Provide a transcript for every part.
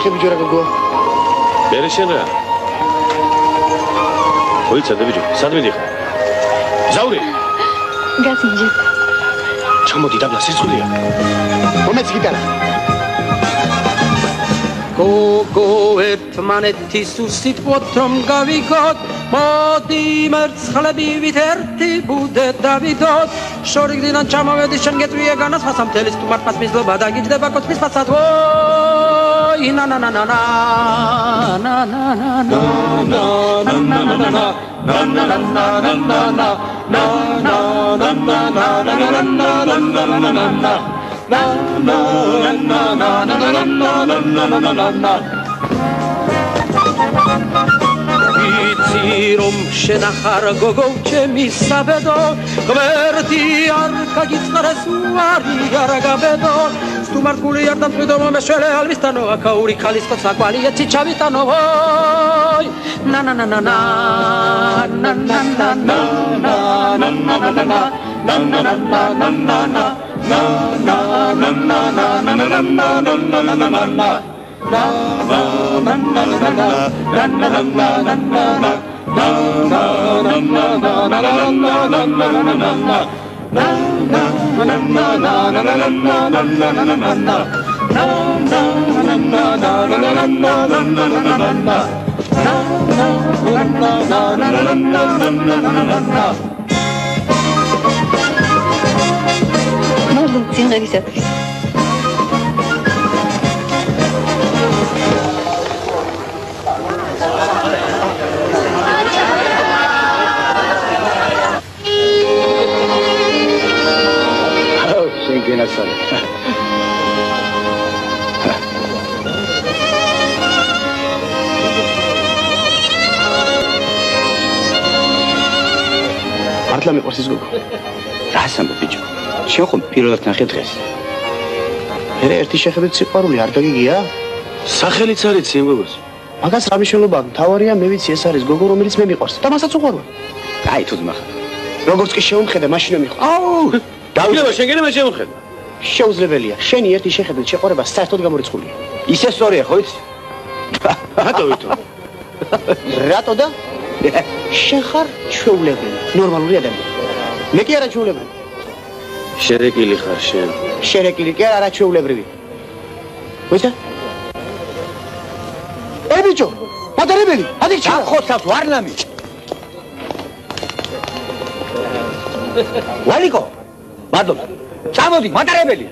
ხები ჯერა გოგო. მერე შენ რა? მოიცადე ბიჭო, სად მიდიხარ? ზაური. გასინჯე. ჩამოდი დაბლა სიძულია. მომეც გიტარა. გოგო ერთმანეთის უსიტყვოთ რომ გავიგოთ მოდი მერცხლებივით ერთი ბუდე დავიდოთ შორიგდიდან ჩამოვედი შენ გეტყვია განასხმასა მთელი სტუმართმას მისლობა დაგიჯდება კოცმის ფასად ვოი ნა ნა ნა ნა ნა ნა ნა ნა ვიცი რომ შენახარ გოგო ჩემი საბედო გვერდი არ გაგიწყარეს უარი არ გაბედო სტუმართგული არ დამწვიდო მომეშველე ალვისტანო აქაური ხალისკო საკვალი ეცი ჩავიტანო ვოი ნა ნა ნა ნა ნა ნა ნა ნა ნა ნა ნა სიმღერისათვის შენ გენაცვალე. მართლა მიყვარს ის გოგო? რას ამბობ ბიჭო? შენ ხომ პირველად ნახე დღეს? მერე ერთი შეხედვით სიყვარული არ გაგიგია? სახელიც არ იცი იმ გოგოს. მაგას რა მნიშვნელობა აქვს? თავარია მე ვიცი ეს არის გოგო რომელიც მე მიყვარს და მასაც უყვარვარ. აი თუ ძმახა. როგორც კი შეუმხედე მაშინ მიყვარს. აუ! დავიდება შენ გენე მე შემოხედა. შეუძლებელია. შენი ერთი შეხედვით შეყვარება საერთოდ გამორიცხულია. ისე სწორია ხო იცი? რატო ვითომ? რატო და? შენ ხარ ჩვეულებრივი, ნორმალური ადამიანი. მე კი არა ჩვეულებრივი. შერეკილი ხარ შენ. შერეკილი კი არა ჩვეულებრივი. ვიცა? ბიჭო, მადარებელი, ადი ჩა. ხოცავთ ვარლამი. ვალიკო. მადლობა. წამოდი, მადარებელი.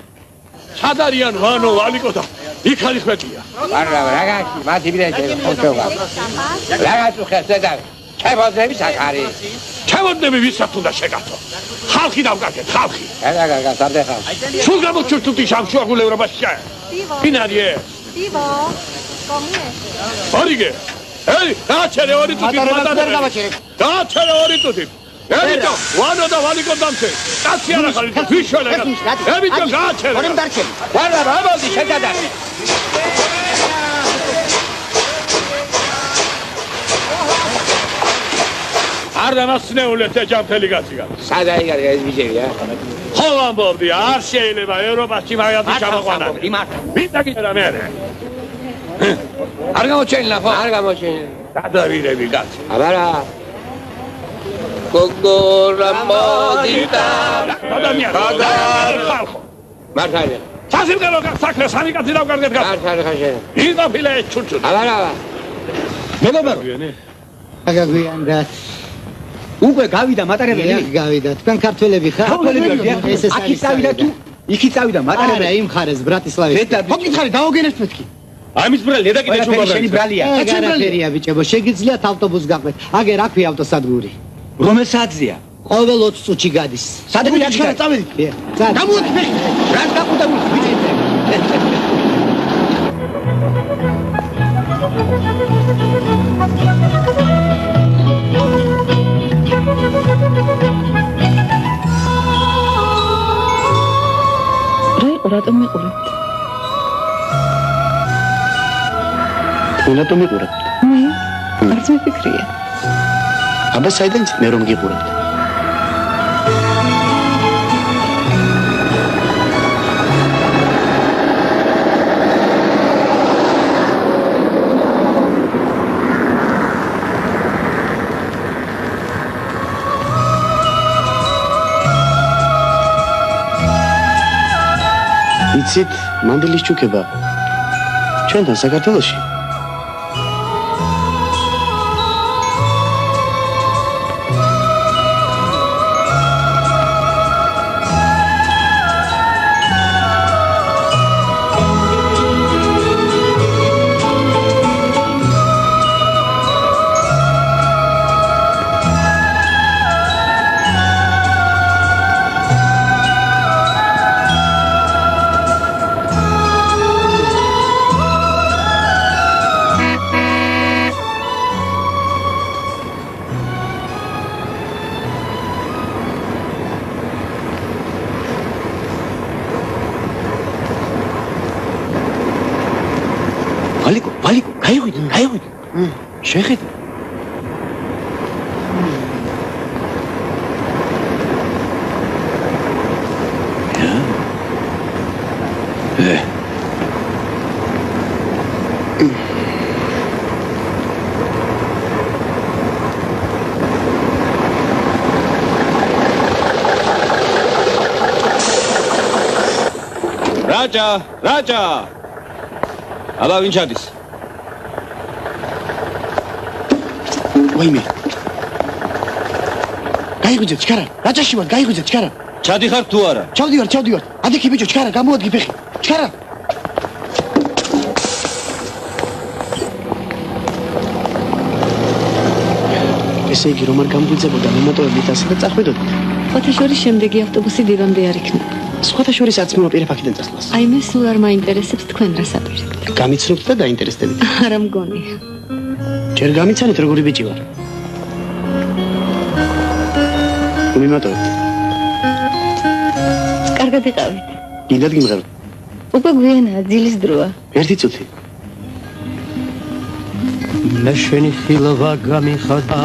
სადარიან ვანო ვალიკო და იქ არის მეტია. არა, რაგაში, მათი ბილეთი ხოცავდა. რაგაც უხერხდა და ჩემოდები საკარი. ჩემოდები ვისაც უნდა შეგაცო. ხალხი დავკარგეთ, ხალხი. გაგაგა, სარდეხა. სულ გამოჩვენთუთი სამშუაღულ ევროპაში. ფინალია. დივა კომიე ორიგე. ელი, დააჩერე ორი თუთი მატარებელი. დააჩერე ორი თუთი. ელიტო, ვანო და ვალიკო დამცე. კაცი არა ხარ, ვიშველე. ელიტო, გააჩერე. ორემ დარჩენ. ვარლა, ამოდი შედადა. არ დამასნეულეთ ეჯამთელი კაცია. სადაიგარი ეს ბიჭებია? ხო ამბობდი, არ შეიძლება ევროპაში მაგათი ჩამოყვანა. მინდა გიწერა მე. არ გამოჩენილა ხო? არ გამოჩენილა. გადავირები კაცი. აბარა. გოგო რამოდიტა. ადამიანი. ხალხო. მართალია. სასიმღერო საქმე სამი კაცი დავკარგეთ კაცი. მართალია შენ. იღაფილე ჩუჩუ. აბარა. მეგობარო. აგაგვიანდათ. უკვე გავიდა მატარებელი? გავიდა. თქვენ ქართველები ხარ? ეს ეს აქი წავიდა თუ იქი წავიდა მატარებელი? არა, იმ ხარეს ბრატისლავის. მოგითხარი, დავოგენებთ მეთქი. ამის ბრალი და კიდე ჩუბა შენი ბრალია. ჩემბრალია ბიჭებო, შეგიძლიათ ავტობუსს გაყვეთ. აგერ აქვია ავტოსადგური. რომელ საათზეა? ყოველ 20 წუთში გადის. სადები აჩქარა წავედი. გამოდი მე. რა დაყუდა ბიჭი? რატომ მიყურებთ? რატომ მიყურებთ? არც მიფიქრია. აბა საიდან მე რომ გიყურებთ? იცით, მანდილის ჩუქება ჩვენთან საქართველოში ვალიკო, გაიღვიდე. შეხედე. რაჯა. აბა ვინ ჩადის? ვაიმე. გაიგვიძე ჩქარა. რაჭაში ვარ, გაიგვიძე ჩქარა. ჩადიხარ თუ არა? ჩავდივარ. ადიქი ბიჭო, ჩქარა, გამოადგი ფეხი. ჩქარა. ესე იგი რომ არ გამგვიძებოდა მომატოვებით ასე და წახვედოდით. ფოთაშორის შემდეგი ავტობუსი დილამდე არ იქნება. სხვათა შორის არც მოვაპირებ აქედან წასვლას. აი მე სულ არ მაინტერესებს თქვენ რას აპირებთ. გამიცნობთ და დაინტერესდებით. არა მგონია. ჯერ გამიცანით როგორი ბიჭი ვარ. მომიმატოვეთ. კარგად იყავით. კიდად გიმღეროთ. უკვე გვიანაა, ძილის დროა. ერთი წუთი. მე შენი ხილვა გამიხადა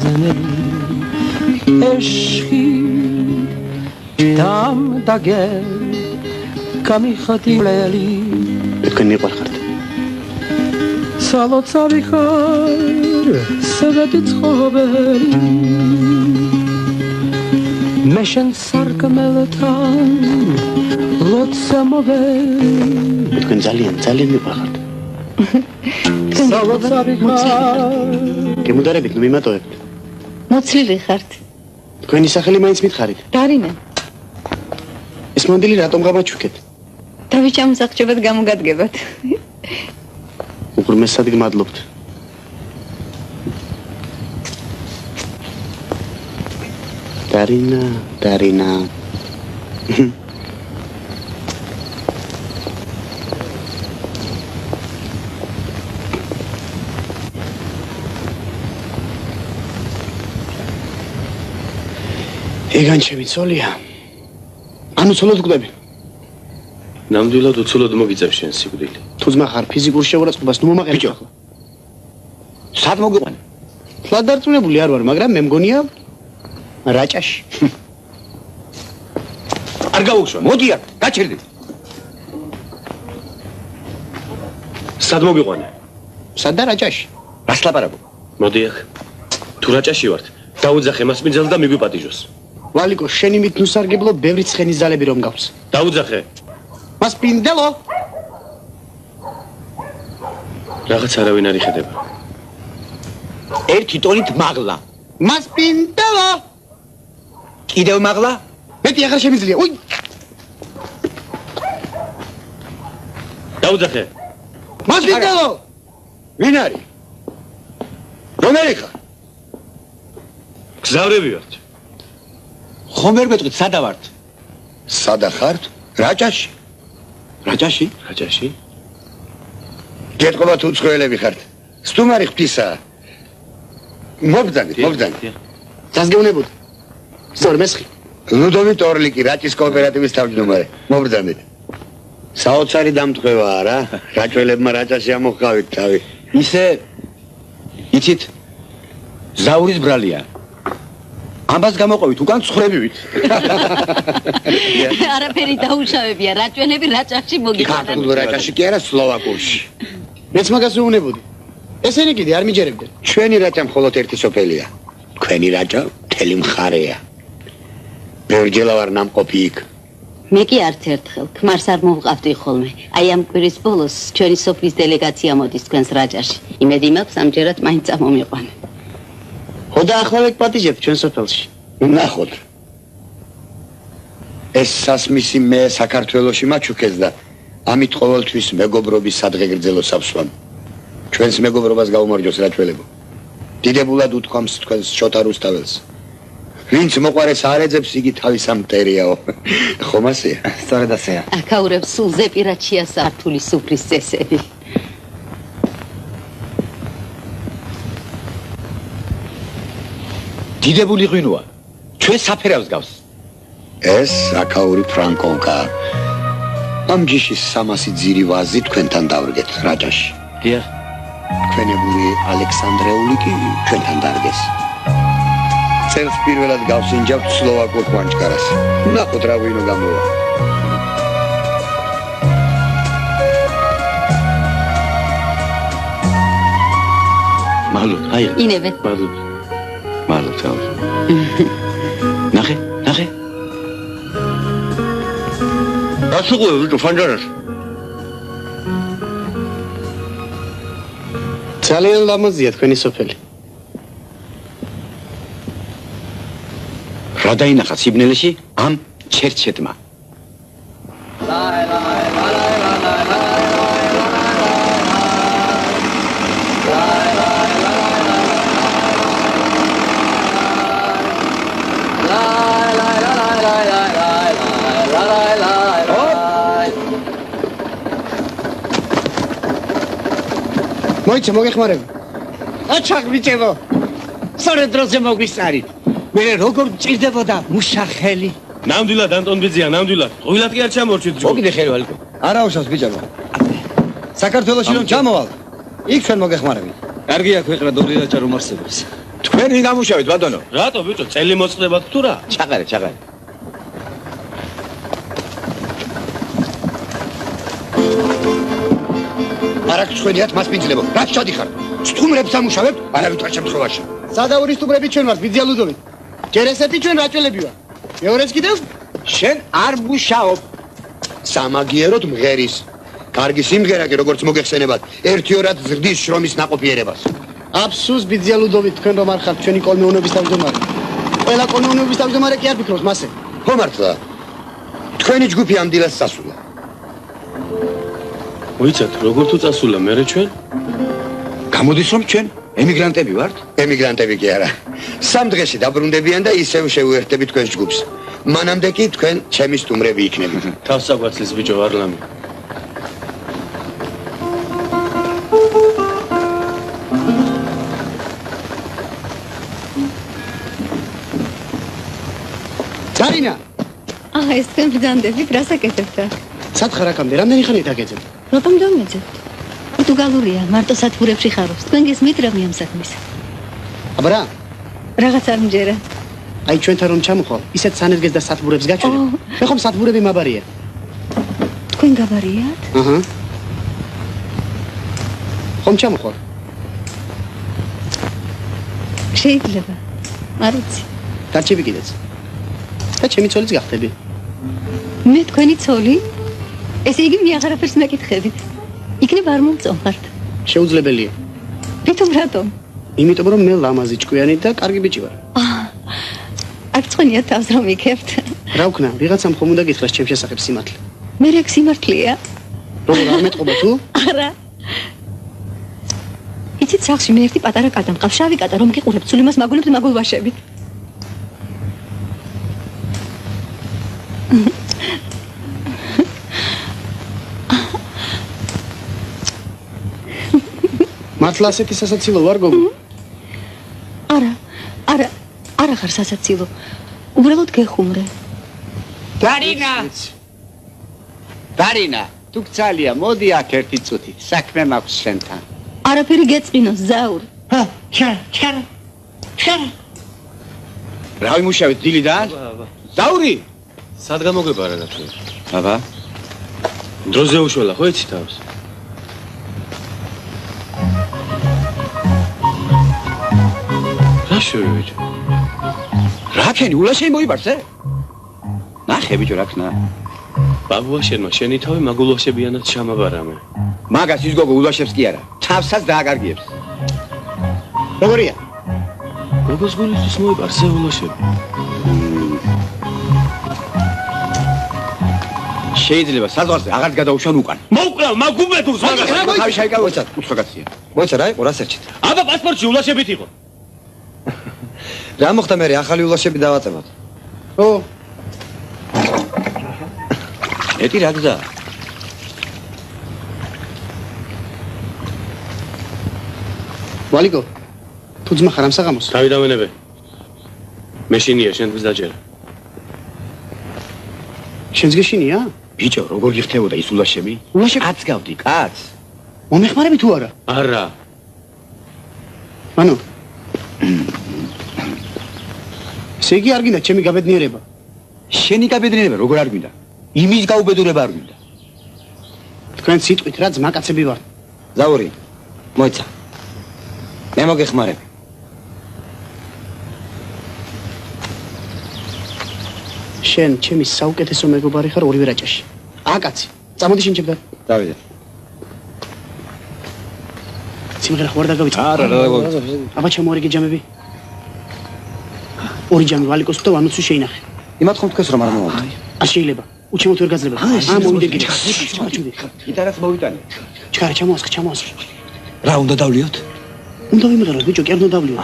ძნელი ეშხი დამ დაგე გამიხადი ლელი თქვენ მიყვარხართ. სალოცავი ხარ სევედი ცხოვრობელი მე შენ სარკმელთან როცა მოველი თქვენ ძალიან მიყვარხართ. სალოცავი ხარ გემუდარებით მომიმატოვებთ. მოცლილი ხართ. თქვენი სახელი მაინც მითხარით. დარინა. ეს მანდილი რატომ გამაჩუქეთ? თავის ჩამოსახჭებად გამოგადგებათ. უღრმესად გმადლობთ. დარინა. ეგან შემიცოლია. ანუ ცოლად გკვდები. ნამდვილად უცოლოდ მოგიწევ შენ სიკვდილი. თუ ძმა ხარ ფიზიკურ შეურაცხყოფას ნუ მომაყენე ახლა. სად მოგიყვანე? თლად დარწმუნებული არ ვარ, მაგრამ მე მგონია რაჭაში. არ გავუშვა, მოდი აქ, გაჩერდი. სად მოგიყვანე? სად და რაჭაში? რას ლაპარაკობ? მოდი აქ. თუ რაჭაში ვართ, დაუძახე მასპინძელს და მიგვიპატიჟოს. ვალიკო, შენი მით ნუსარგებლო ბევრი ცხენის ძალები რომ გაქვს. დაუძახე. მასპინდელო. რაღაც არავინ არ იხედება. ერთი ტონით მაღლა. მასპინდელო. კიდევ მაღლა? მეტი აღარ შემიძლია. უი! დაუძახე. მასპინდელო. ვინ არის? რომელი ხარ? გზავრები ვართ. ხომ ვერ გეტყვით სადა ვართ? სადა ხართ? რაჭაში. რაჭაში? რაჭაში? გეტყობა თუ ცხოველები ხართ? სტუმარი ღვთისა. მობძანეთ. დასგეუნებოდ. სწორ მესხი. ლუდოვიტ ორლიკი, რაჭის კოოპერატივის თავმჯდომარე. მობძანეთ. საოცარი დამტყვევაა რა. რაჭველებმა რაჭაში ამოხავით თავი. ისე იცით ზაურის ბრალია. ამბას გამოყოვით, უკან ცხრებივით. არაფერი დაუშავებია, რაჭველები რაჭაში მოგიყვანან. ქართულ რაჭაში კი არა, სლოვაკურში. მეც მაგას ვეუბნებოდი. ესენი კიდე არ მიჯერებდნენ. ჩვენი რაჭა მხოლოდ ერთი სოფელია. თქვენი რაჭა მთელი მხარეა. ბევრჯელა ვარ ნამყოფი იქ. მე კი არც ერთხელ ქმარს არ მოვყავდი ხოლმე. აი ამ კვირის ბოლოს ჩვენი სოფლის დელეგაცია მოდის თქვენს რაჭაში. იმედი მაქვს ამჯერად მაინც წამომიყვანე. ხო და ახლა ვეკპატიჟებთ ჩვენ სოფელში. ნახოთ. ეს სასმისი მე საქართველოში მაჩუქეს და ამით ყოველთვის მეგობრობის სადღე გრძელო საფსვამ. ჩვენს მეგობრობას გაუმარჯოს რაჭველებო. დიდებულად უთქვამს თქვენს შოთა რუსთაველს. ვინც მოყარეს არ ეძებს იგი თავის ამ მტერიაო. ხომ ასეა? სწორედ ასეა. აქაურებს სულ ზეპირაჩია სართული სუფრის წესები. დიდებული ღვინოა. ჩვენ საფერავს გავს. ეს აქაური ფრანკონკა. ამ ჯიშის 300 ძირი ვაზი თქვენთან დავრგეთ რაჭაში. დიახ. თქვენებული ალექსანდრეული კი ჩვენთან დარგეს. წელს პირველად გავსინჯავთ სლოვაკურ კვანჭკარას. ნახოთ რა ღვინო გამოვა. მალოთ, აი. ინევე. მალოთ. მალოთ. ნახე. გასუყვე ფანჯარას. ძალიან ლამაზია თქვენი სოფელი. რა დაინახა სიბნელეში ამ ჩერჩეთმა? მოიცა მოგეხმარები. აჩაღ ბიჭებო. სწორედ დროზე მოგვისწარით. მე როგორ მჭირდებოდა მუშახელი. ნამდვილად ანტონ ბიძია, ნამდვილად. ყოველად კი არ ჩამორჩით ჯგუფ. მოგიდე ხელი ვალიკო. არა უშავს ბიჭებო. საქართველოში რომ ჩამოვალ, იქ ჩვენ მოგეხმარებით. კარგია ქვეყნა დობრიაჭა რომ არსებობს. თქვენ ვინ გამუშავეთ ბატონო? რატო ბიჭო, წელი მოწყდებათ თუ რა? ჩაყარე. არაკ ხვედიათ მას მიძლებო. რაც ჩადიხარ. სტუმრებს ამუშავებთ, არავით არ შემთხვევაში. სადაურის სტუმრები ჩვენ ვართ, ბიძია ლუდოვით. ჯერ ესეთი ჩვენ რაჭველები ვარ. მეორეც კიდევ შენ არ მუშაობ. სამაგიეროდ მღერის. კარგი სიმღერა კი როგორც მოგეხსენებათ, ერთი ორად ზრდის შრომის ნაყოფიერებას. აფსუს ბიძია ლუდოვით თქვენ რომ არ ხართ ჩვენი კოლმეუნების თავმჯდომარე. ყველა კოლმეუნების თავმჯდომარე კი არ ფიქრობს მასე. ხო მართლა. თქვენი ჯგუფი ამ დილას სასულა. მოიცათ, როგორ თუ წასულა მერე ჩვენ? გამოდის რომ ჩვენ ემიგრანტები ვართ? ემიგრანტები კი არა. სამ დღეში დაბრუნდებიან და ისევ შეუერთდებით თქვენს ჯგუფს. მანამდე კი თქვენ ჩემი სტუმრები იქნებით. თავს აგვაცლის ბიჭო ვარლამი. წარინა, ეს თქვენ ბრძანდებით, რას აკეთებთ აქ? სათხარ აქამდე რამდენი ხანით აკეთებ? რატომ დამეძებთ? პორტუგალურია, მარტო სათბურებში ხარობს. თქვენ გესმით რა მე ამ საქმის? აბა, რაღაც არ მჯერა. აი ჩვენთან რომ ჩამოხვალ, ისეთ სანერგეს და სათბურებს გაჩვენებ. მე ხომ სათბურები მაბარია. თქვენ გაბარიათ? აჰა. ხომ ჩამოხვალ? შეიძლება. არ ვიცი. დარჩები კიდეც. და ჩემი ცოლიც გახდები. მე თქვენი ცოლი? ესე იგი მე აღარაფერს მეკითხებით. იქნებ არ მომწონხართ. შეუძლებელია. რითომ რატომ? იმიტომ რომ მე ლამაზი ჭკვიანი და კარგი ბიჭი ვარ. აქ წვენია თავს რომ იქებთ. რა ვქნა, ვიღაცამ ხომ უნდა გითხრას ჩემ შესახებ სიმართლე. მე რეკ სიმართლეა. როგორ არ მეტყობა თუ? არა. იცით სახში მე ერთი პატარა კატა მყავს, შავი კატა რომ გიყურებ, სულ იმას მაგულებს მაგულვაშებით. მართლა ასეთი სასაცილო ვარ გოგო? არა ხარ სასაცილო. უბრალოდ გეხუმრე. დარინა, თუ გწალია, მოდი აქ ერთი წუთი. საქმე მაქვს შენთან. არაფერი გეწყინოს, ზაური. ჩარა. რა ვიმუშავეთ დილიდან? ზაური? სად გამოგებარა რა თქვენ? აბა, დროზე უშველა ხო იცი თავს? რა შევიდე? რა ქენი ულაშე მოიბარს ე? ნახე ბიჭო რა ქნა. ბაბუაშენმა შენი თავი მაგულოშებიანად ჩამაბარამე. მაგას ის გოგო ულაშებს კი არა. თავსაც დააგარგიებს. როგორია? გოგოს გულისთვის მოიპარსე ულოშები. შეიძლება საზღვარზე აღარ გადაუშვან უკან. მოუკრავ მაგუბეთურს მაგას. თავი შაიკავო ეცად, უცხო მოიცა რა იყო, რა სერჩით? აბა პასპორტში ულოშებით იყო. რა მოხდა მე ახალი ულოშები დავაწებოთ? ო, ეტი რა გზა? ვალიკო, თუ ძმა ხარ ამ საღამოს? თავი დამენებე. მე შინია შენთვის დაჯერა. შენს გეშინია? ბიჭო, როგორ გიხდებოდა ის ულაშები? ულაშები? კაც გავდი, კაც. მომეხმარები თუ არა? არა. ანუ ესე იგი არ გინდა ჩემი გაბედნიერება. შენი გაბედნიერება როგორ არ გვინდა? იმის გაუბედურება არ გვინდა. თქვენ სიტყვით რა ძმაკაცები ვარ. ზაური, მოიცა. მე მოგეხმარები. შენ ჩემი საუკეთესო მეგობარი ხარ ორივე რაჭაში. აკაცი, წამოდი შენ ჩემთან. დავიდე. სიმღერა ხوار დაგავიწყე. არა, რა დაგვაქვს. აბა ჩამოარიგე ჯამები. ორი ჯამი ვალიკოს და ვანუც შეინახე. იმათ ხომ თქვენს რომ არ მოვალთ. არ შეიძლება. უჩემოთ ვერ გაძლება. მოვიდე გიჩქარ. გიტარას მოვიტანე. ჩქარა ჩამოასხე. რა უნდა დავლიოთ? უნდა ვიმღერო ბიჭო, კი არ უნდა დავლიო.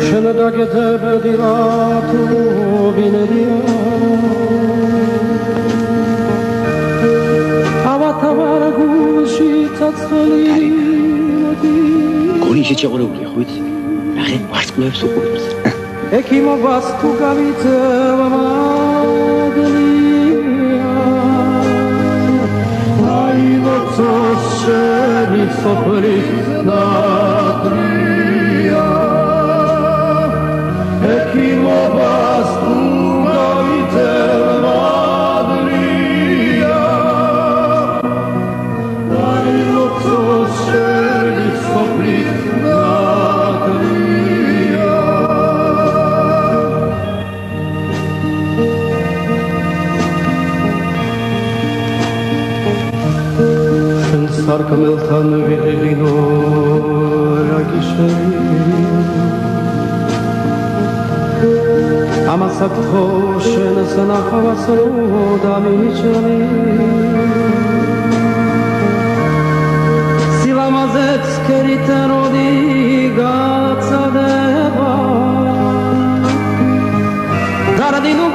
შენ დაგეთებდი რა თუ ბინედია ავათავარ გულში ცოცხალი გონი შეჭეყურებულია ხო იცი? ნახე, ვარსკვლავებს უყურებს. ეკიმობას თუ გავიწევა მადლია აი ლოცოს შენი სოფლის ნატრია ეკიმობას თუ გავიწევა მადლია აი ლოცოს შენი სოფლის სარკმელთან ვიღინო რა გიშევი ამასაც ხო შენს ნახავას რო დამიჩნი სილამაზეც კერიტან როდი გაცადება დარადინუ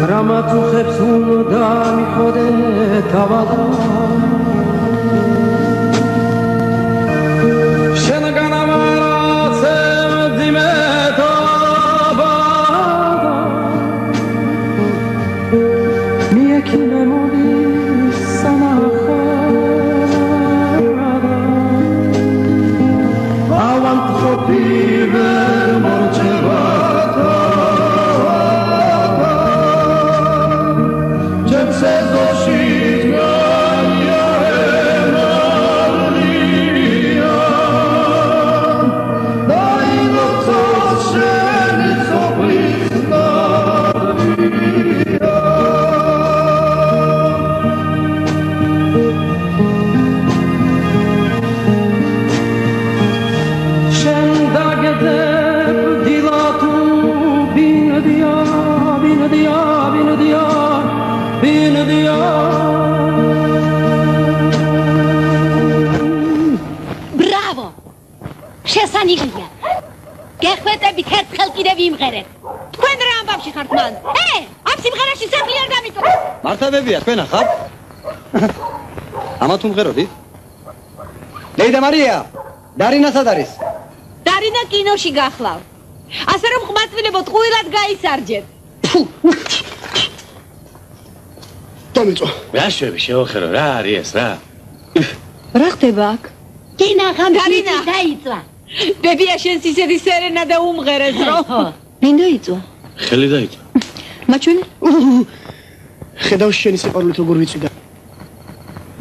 რამათუხებს უნდა მიხოდე თავადა შესანიღია. გეხვეწებით ერთხელ კიდე ვიმღერეთ. თქვენ რა ამბავში ხართ მან? ამ სიმღერაში სახლი არ გამიწევს. მართებებია თქვენ ახარ? ამათ უმღეროდით? ლეიდა მარია, დარინა სად არის? დარინა კინოში გახლავ. ასე რომ ყმაწვილებო ტყუილად გაისარჯეთ. დამეწვა. რა შვები შევახერო, რა არის ეს, რა? რა ხდება აქ? კინა დარინა დაიწვა. ბებია შენს ისეთი სერენადა უმღერეს რომ. ვინ დაიწვა? ხელი დაიწვა. მაჩვენე? ხედავ შენი სიყვარულით როგორ ვიწვიდა.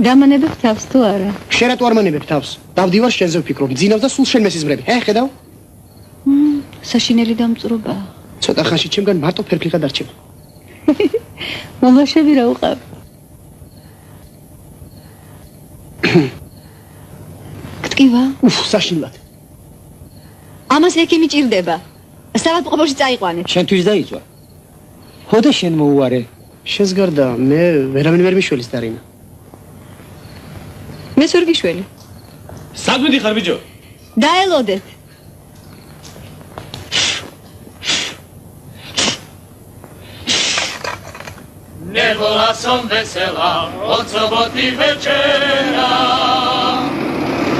დამანებებ თავს თუ არა? შენ რატო არ მანებებ თავს? დავდივარ შენზე ვფიქრობ, ძინავს და სულ შენ მესიზმრები. ხედავ? საშინელი დამწრობა. ცოტა ხანში ჩემგან მარტო ფერფლი გადარჩება. მომლაშები რა უყავ? გტკივა? საშინლად. ამას ექიმი ჭირდება. საავადმყოფოში წაიყვანეთ. შენთვის დაიწვა. ხოდა შენ მოუარე. შენს გარდა მე ვერავინ ვერ მიშველის დარინა. მე სურგიშველი. სად მიდიხარ ბიჭო? დაელოდეთ. Ne vola son vesela, od soboty večera.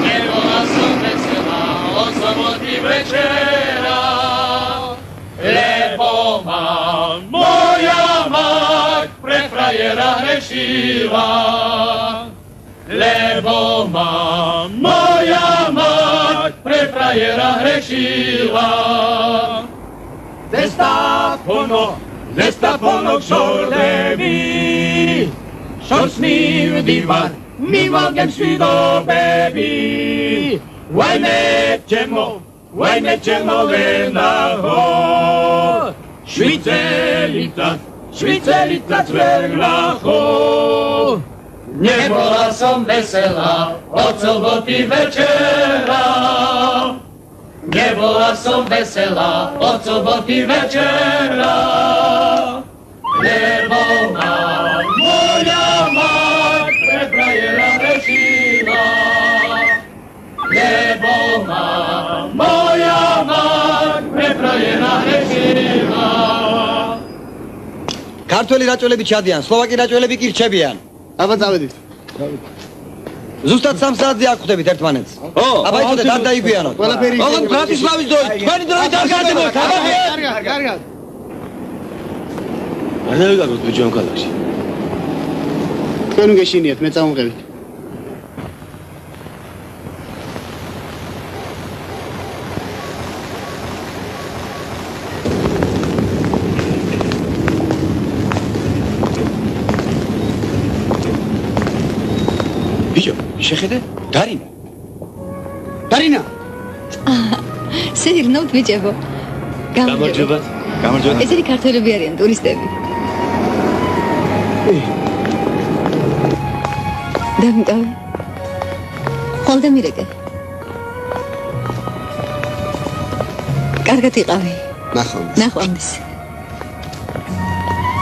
Ne vola son vesela, od soboty večera. Lebo mam, moja mać, pre frajera hrešila. Lebo mam, moja mać, pre frajera hrešila. Destapono kšordevi, šorsni divar, mi valgem svi do bebi. Vajme ćemo lenaho, švicelica cverglaho. Ne vola sam vesela, od soboty večera. Nie bola som vesela od soboty večera, lebo mám moja mať pre frajera hrešila. Lebo mám moja mať pre frajera hrešila. ქართველი რაჭველები ჩადიან, სლოვაკი რაჭველები კი რჩებიან. აბა წავედით. ზუსტად 3 საათზე აქ ხვდებით ერთმანეთს. აბა იცოდეთ არ დაიგვიანოთ. ყველაფერი ოღონდ ბრატისლავის დროით, თქვენი დროით არ გარდებოთ. კარგად. არ დავიგაგოთ ბიჭო ამ ქალაქში. თქვენ უგეშინიათ, მე წავუმღებით. შეხედე? დარინა. დარინა. სეირნოთ ბიჭებო. გამარჯობა. გამარჯობა. ესენი ქართველები არიან, ტურისტები. დამტოვე. ხოლმე მირეკე. კარგად იყავი. ნახვამდის.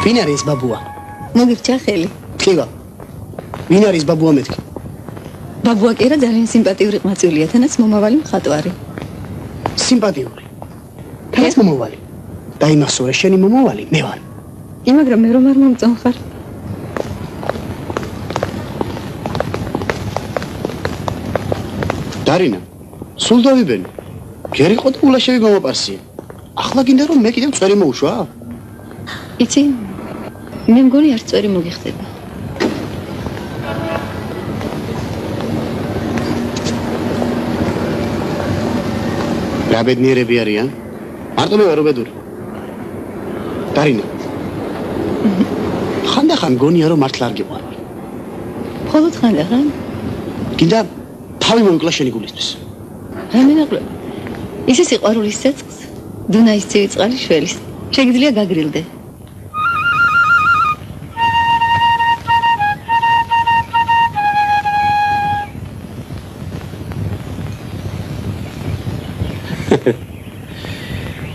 ვინ არის ბაბუა? მოგირჩა ხელი. თქვა. ვინ არის ბაბუა მეთქი? ბაბუა კი რა ძალიან სიმპათიური ყმაწვილია, თანაც მომავალი მხატვარი. სიმპათიური. თანაც მომავალი. დაიმახსოვრე შენი მომავალი, მე ვარ. მაგრამ მე რომ არ მომწონხარ. დარინა, სულ დავიბენი. გერიყო და ულაშევი მომაპარსია. ახლა გინდა რომ მე კიდევ წვერი მოუშვა? იცი, მე მგონი არც წვერი მოგიხდება. რა ბედნიერები არიან? მარტო მე ვარ უბედური. დარინა. ხანდახან გონია რომ მართლა არ გიყვარვარ. მხოლოდ ხანდახან? გინდა თავი მოიკლა შენი გულისთვის. რა მინაკლებ? ისე სიყვარულის ცეცხლს, დუნაის ცივი წყალი შველის. შეგიძლია გაგრილდე.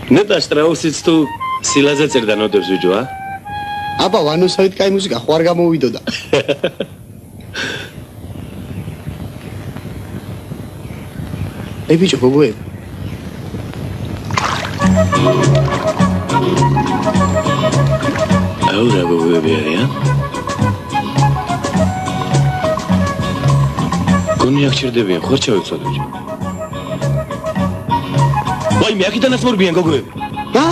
ნეტა შტრაუსიც თუ სილაზე წერდა ნოტებს ბიჭო, ა? აბა ვანოსავით კაი მუსიკა ხო არ გამოვიდოდა. ე ბიჭო გოგოე. აუ რა გოგოები არიან? გონი აქ ჩერდებიან, ხო ჩავეცოდე ბიჭო. ვაი, მე აქედანაც მორბიან გოგოები. რა?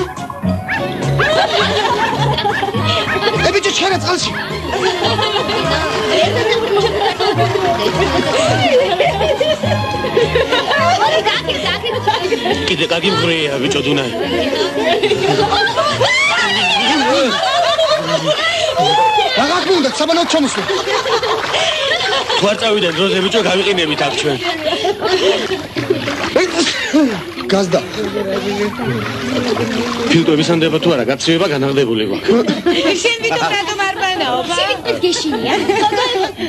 ბიჭო, ჩერე წყალში. კიდე კარგი მღრია ბიჭო დუნაი. რა გქონდა საბანოთ ჩამოსვლა. თუ არ წავიდეთ დროზე ბიჭო გავიყინებით აქ ჩვენ. გაზდა. ფილტვების ანდება თუ არა გაცივება განაღდებული გვაქვს. შენ ვიდეო გადმარბანაო. შენ გეშინია.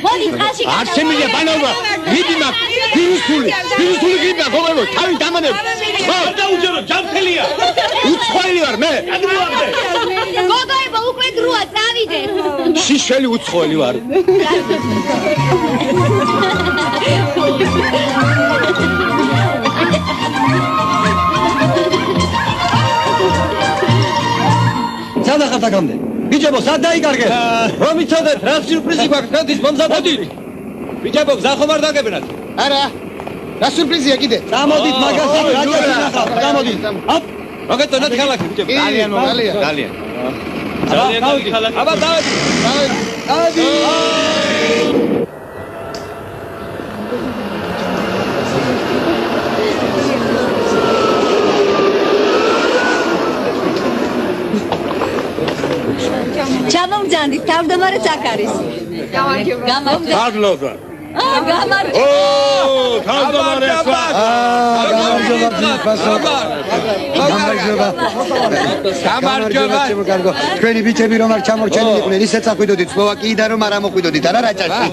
მოდი ხალხი. არცემია ბანაობა. მიდი მაგ. ვირუსული გიბა გოგო თავი დამანებ. ხო დაუჯერო ჯამთელია. უცხოელი ვარ მე. გოგოებო უკვე დროა წავიდეთ. შიშველი უცხოელი ვარ. სადა ხართ აქამდე? ბიჭებო, სად დაიკარგეთ? რომ იცოდეთ, რა სიურპრიზი გვაქვს დღეს მომზადებით. ბიჭებო, გზა ხომ არ დაგებინათ? არა. რა სიურპრიზია კიდე? წამოდით მაგასაც რაჭაში ნახავთ, წამოდით. აპ, მოგეწონათ ქალაქი ბიჭებო. ძალიან. ძალიან კარგი ხალხი. აბა დავედი. ჩამომძანდით, თავმჯდომარეც აქ არის. გამარჯობა. კარლოსა. გამარჯობა. ო, თავმჯდომარეა. გამარჯობა. თქვენი ბიჭები რომ არ ჩამორჩენილიყვნენ, ისეც აყვიდოდით სლოვაკიიდან რომ არ ამოყვიდოდით, არა რაჭაში.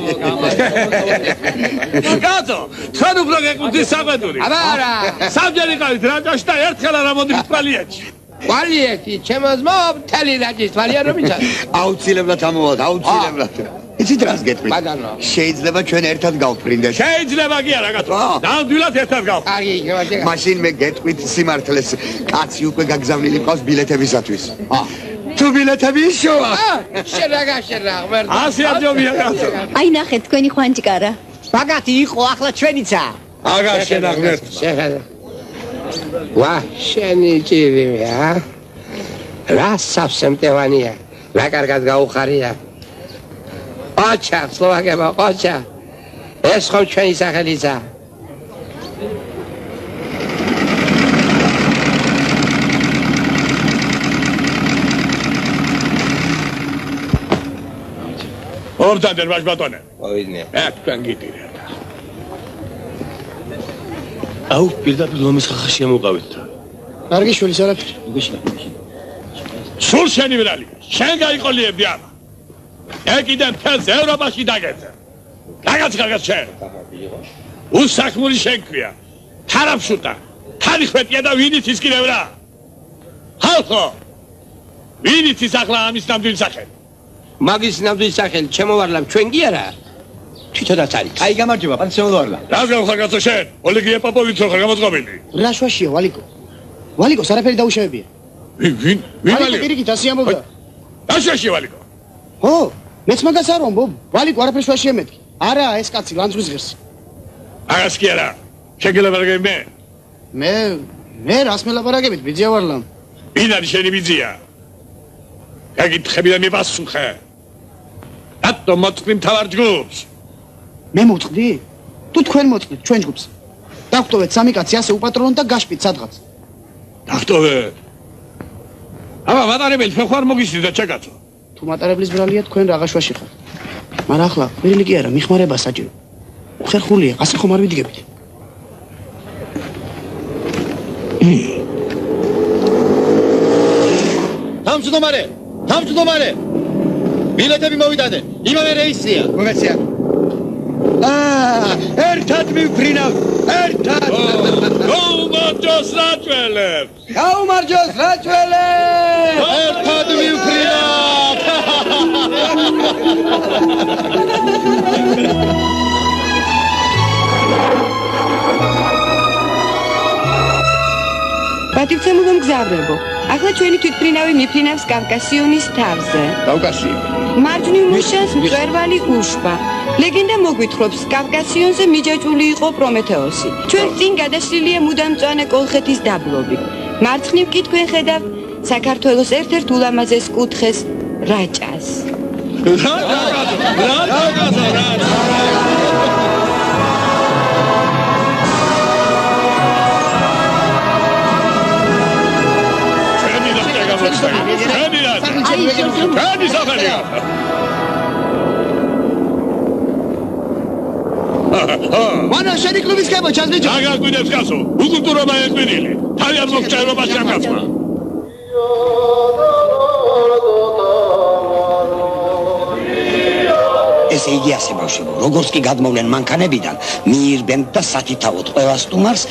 კაცო, თან უფრო გეკუთვნის საყვედური. აბარა. სამჯერ იყავით რაჭაში და ერთხელ არ ამოდით თვალიეთში. თვალიეთი, ჩემოზმო, მთელი რაჭის თვალია რომ იცად. აუცილებლად ამოვალთ, აუცილებლად. იცით რას გეტყვით? ბატონო. შეიძლება ჩვენ ერთად გავფრინდეთ. შეიძლება კი არა კაცო. ნამდვილად ერთად გავ. კარგი, შემოდი. მაშინ მე გეტყვით სიმართლეს. კაცი უკვე გაგზავნილი ყავს ბილეთებისათვის. თუ ბილეთები ისოვა. შერაგაშერა, ღმერთო. ასე აჯობია კაცო. აი ნახეთ თქვენი ხვანჭკარა. მაგათი იყო ახლა ჩვენიცა. აგარ შენაღმერთ. შეხედა. ვა, შენი ჭირია. რა საფსემტევანია. რა კარგად გაუხარია. ყოჩა, სლოვაკებო, ყოჩა. ეს ხომ ჩვენი სახელიცა. ორდადერ ბაჟბატონე. მოვიდნენ. აქ თქვენ გიტირეთ. აუ, პირდაპირ ლომის ხახაში ამოყავით. კარგი შვილის არაფერი. სულ შენი ბრალი. შენ გაიყოლიებდი ამა. ეკიდან თელს ევროპაში დაგეძე. რაღაც კარგად შენ. უსაქმური შენქვია. თარაფშუტა. თარი ხვეტია და ვინიც ისკირევ რა. ხალხო. ვინიც ის ახლა ამის ნამდვილი სახელი. მაგის ნამდვილი სახელი ჩემოვარლამ ჩვენ კი არა. თვითონაც არის. აი გამარჯობა, პანსიონო ვარლა. რა გავხარ კაცო შენ? ოლეგია პაპოვიჩ ხარ გამოწყობილი. რა შვაშია ვალიკო? ვალიკოს არაფერი დაუშავებია. ვინ ვალიკო პირიქით ასე ამბობდა. რა შვაშია ვალიკო? ხო, მეც მაგას არ ვამბობ. ვალიკო არაფერი შვაშია მეთქი. არა, ეს კაცი ლანძღვის ღირს. აგას კი არა. შეგელაპარაკე მე. მე რას მელაპარაკებით, ბიძია ვარლამ. ვინ არის შენი ბიძია? გაგითხები და მიპასუხე. რატო მოწყდი მთავარ ჯგუფს? მე მოვწყდი? თუ თქვენ მოწყდით ჩვენ ჯგუფს. დაგხვდეთ სამი კაცი ასე უპატრონოთ და გაშპით სადღაც. დაგხვდეთ. აბა მატარებელი თქვენ ხარ მოგისდით და ჩაკაცო. თუ მატარებლის ბრალია თქვენ რაღა შვაში ხართ. მაგრამ ახლა ყვირილი კი არა, მიხმარება საჭირო. ხერხულია, ასე ხომ არ ვიდგებით. თავმჯდომარე. ბილეთები მოვიტანე. იმავე რეისია. მოგეცია. ერთად მივფრინავთ. ერთად. გაუმარჯოს რაჭველებს. გაუმარჯოს რაჭველებს. ერთად მივფრინავთ. პატივცემულო მგზავრებო, ახლა ჩვენი თვითმფრინავი მიფრინავს კავკასიონის თავზე. კავკასიონი. მარჯვნივ მოშას მწვერვალი უშბა. ლეგენდა მოგვითხრობს, კავკასიონზე მიჯაჭვული იყო პრომეთეოსი. ჩვენ წინ გადაშლილია მუდამ მწვანე კოლხეთის დაბლობი. მარცხნივ კი თქვენ ხედავთ საქართველოს ერთ-ერთ ულამაზეს კუთხეს რაჭას. ვანა შენი კლუბის გამო ჩასმიჯო. აგაგვინებს კაცო, უკულტურობა ეკვირილი. თავიანთ მოგჭერობაში ამკაცმა. ესე იგი ასე ბავშვებო, როგორც კი გადმოვლენ მანქანებიდან, მიირბენ და სათითაოდ ყველა სტუმარს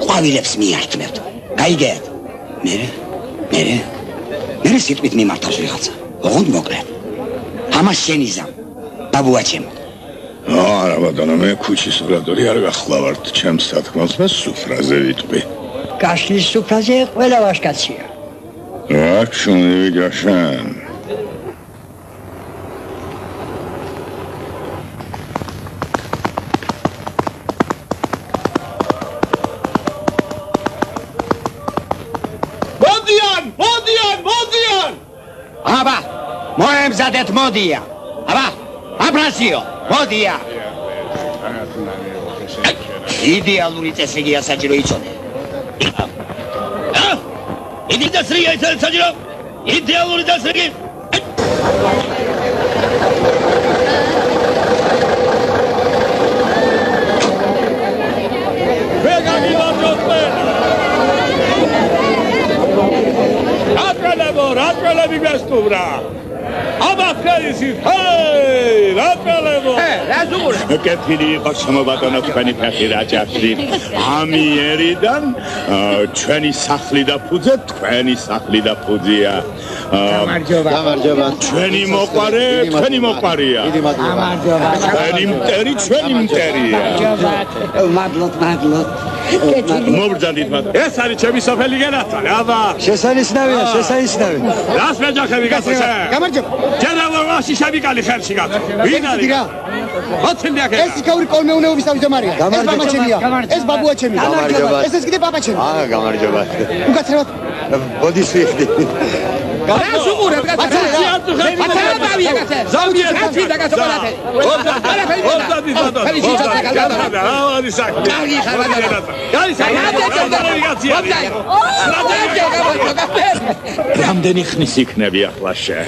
ყვავილებს მიართმევთ. გაიგეთ? მე სიტყვით მიმართავს ვიღაცა. ოღონდ მოკლედ. ამას შენი ზამ. ბაბუაჩემ. არა ბატონო, მე ქუჩის ოპერატორი არ გახლავართ, ჩემს თქმას მე სუფრაზე ვიტყვი. გაშლის სუფრაზე ყველა ვაშკაცია. რა ჩუნები გაშან? მოდიან! აბა, მოემზადეთ მოდია. აბა, აფრასიო, მოდია. იდეალური წესრიგია საჭირო იცოდე. იდი წესრიგია საჭირო. იდეალური წესრიგი. რატყელები გასტუბრა? აბა ხელისით, ჰეი, რატყელებო? რას უყურე? კეთილი იყო შემობატონო თქვენი ფეხი რაჭაში. ამიერიდან ჩვენი სახლი და ფუძე, თქვენი სახლი და ფუძეა. გამარჯობა. ჩვენი მოყარე, თქვენი მოყარია. გამარჯობა. ჩვენი მტერი, ჩვენი მტერია. მადლობ. მობრძანდით მათ. ეს არის ჩემი სოფელი გენათალე, აბა. შესანიშნავია. რას მეჯახები გასო შე? გამარჯობა. ჯერალოვაში შევიკალი ხელში გასო. ვინ არის? ოცინდი აქ. ეს იქაური კოლმეუნეობის თავმჯდომარეა. ეს მამაჩემია. ეს ბაბუაჩემია. ეს კიდე პაპაჩემია. გამარჯობა. უკაცრავად. ბოდის ვიხდი. რას უყურებ კაცო? აცალაბავია კაცო. ზამბია კაცი და კაცო ყველაფერი. ოცდადი ბატონო. ოცდადი საქმე. კარგი ხარ. რამდენი ხნის იქნები ახლა შე?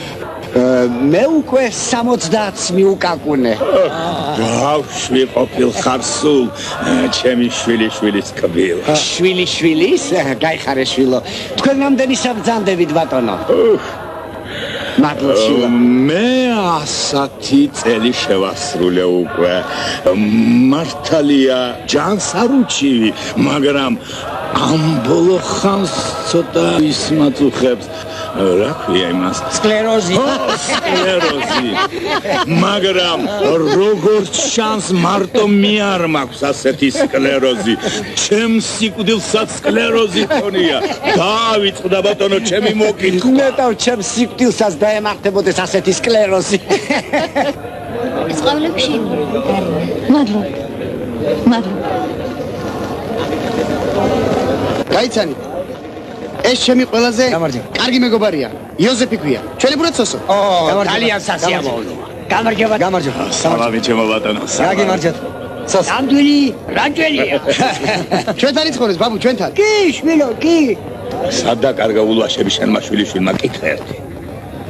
მე უკვე 70-ს მიუკაკუნე. ბავშვი ყოფილ ხარ სულ ჩემი შვილიშვილის კბილ. შვილიშვილის? გაიხარე შვილო. თქვენ რამდენი საბრძანდებით ბატონო? მადლობ შვილო. მე 100 წელი შევასრულე უკვე. მართალია ჯანს არ უჩივი, მაგრამ ამ ბოლო ხანს ცოტა ისმაწუხებს. რა ქვია იმას? სკლეროზი. მაგრამ როგორც შანს მარტო მე არ მაქვს ასეთი სკლეროზი. ჩემს სიკვდილსაც სკლეროზი ქონია. დაავიწყდა ბატონო ჩემი მოკითხვა. მეტავ ჩემს სიკვდილსაც დაემართებოდეს ასეთი სკლეროზი. ეს ყავლებში. მადლობ. გაიცანი. ეს ჩემი ყველაზე კარგი მეგობარია. იოზეფი ქვია. ჩვენი ბროცოსო. ძალიან სასიამოვნოა. გამარჯობა. სალამი ჩემო ბატონო. რა გიმარჯვეთ? სამდვილი, რაჭვენია. ჩვენთან იცხოვრეს ბაბუ, ჩვენთან. კი, შვილო, კი. სადა კარგა ულვაშები შენმა შვილიშვილმა კითხე ერთი.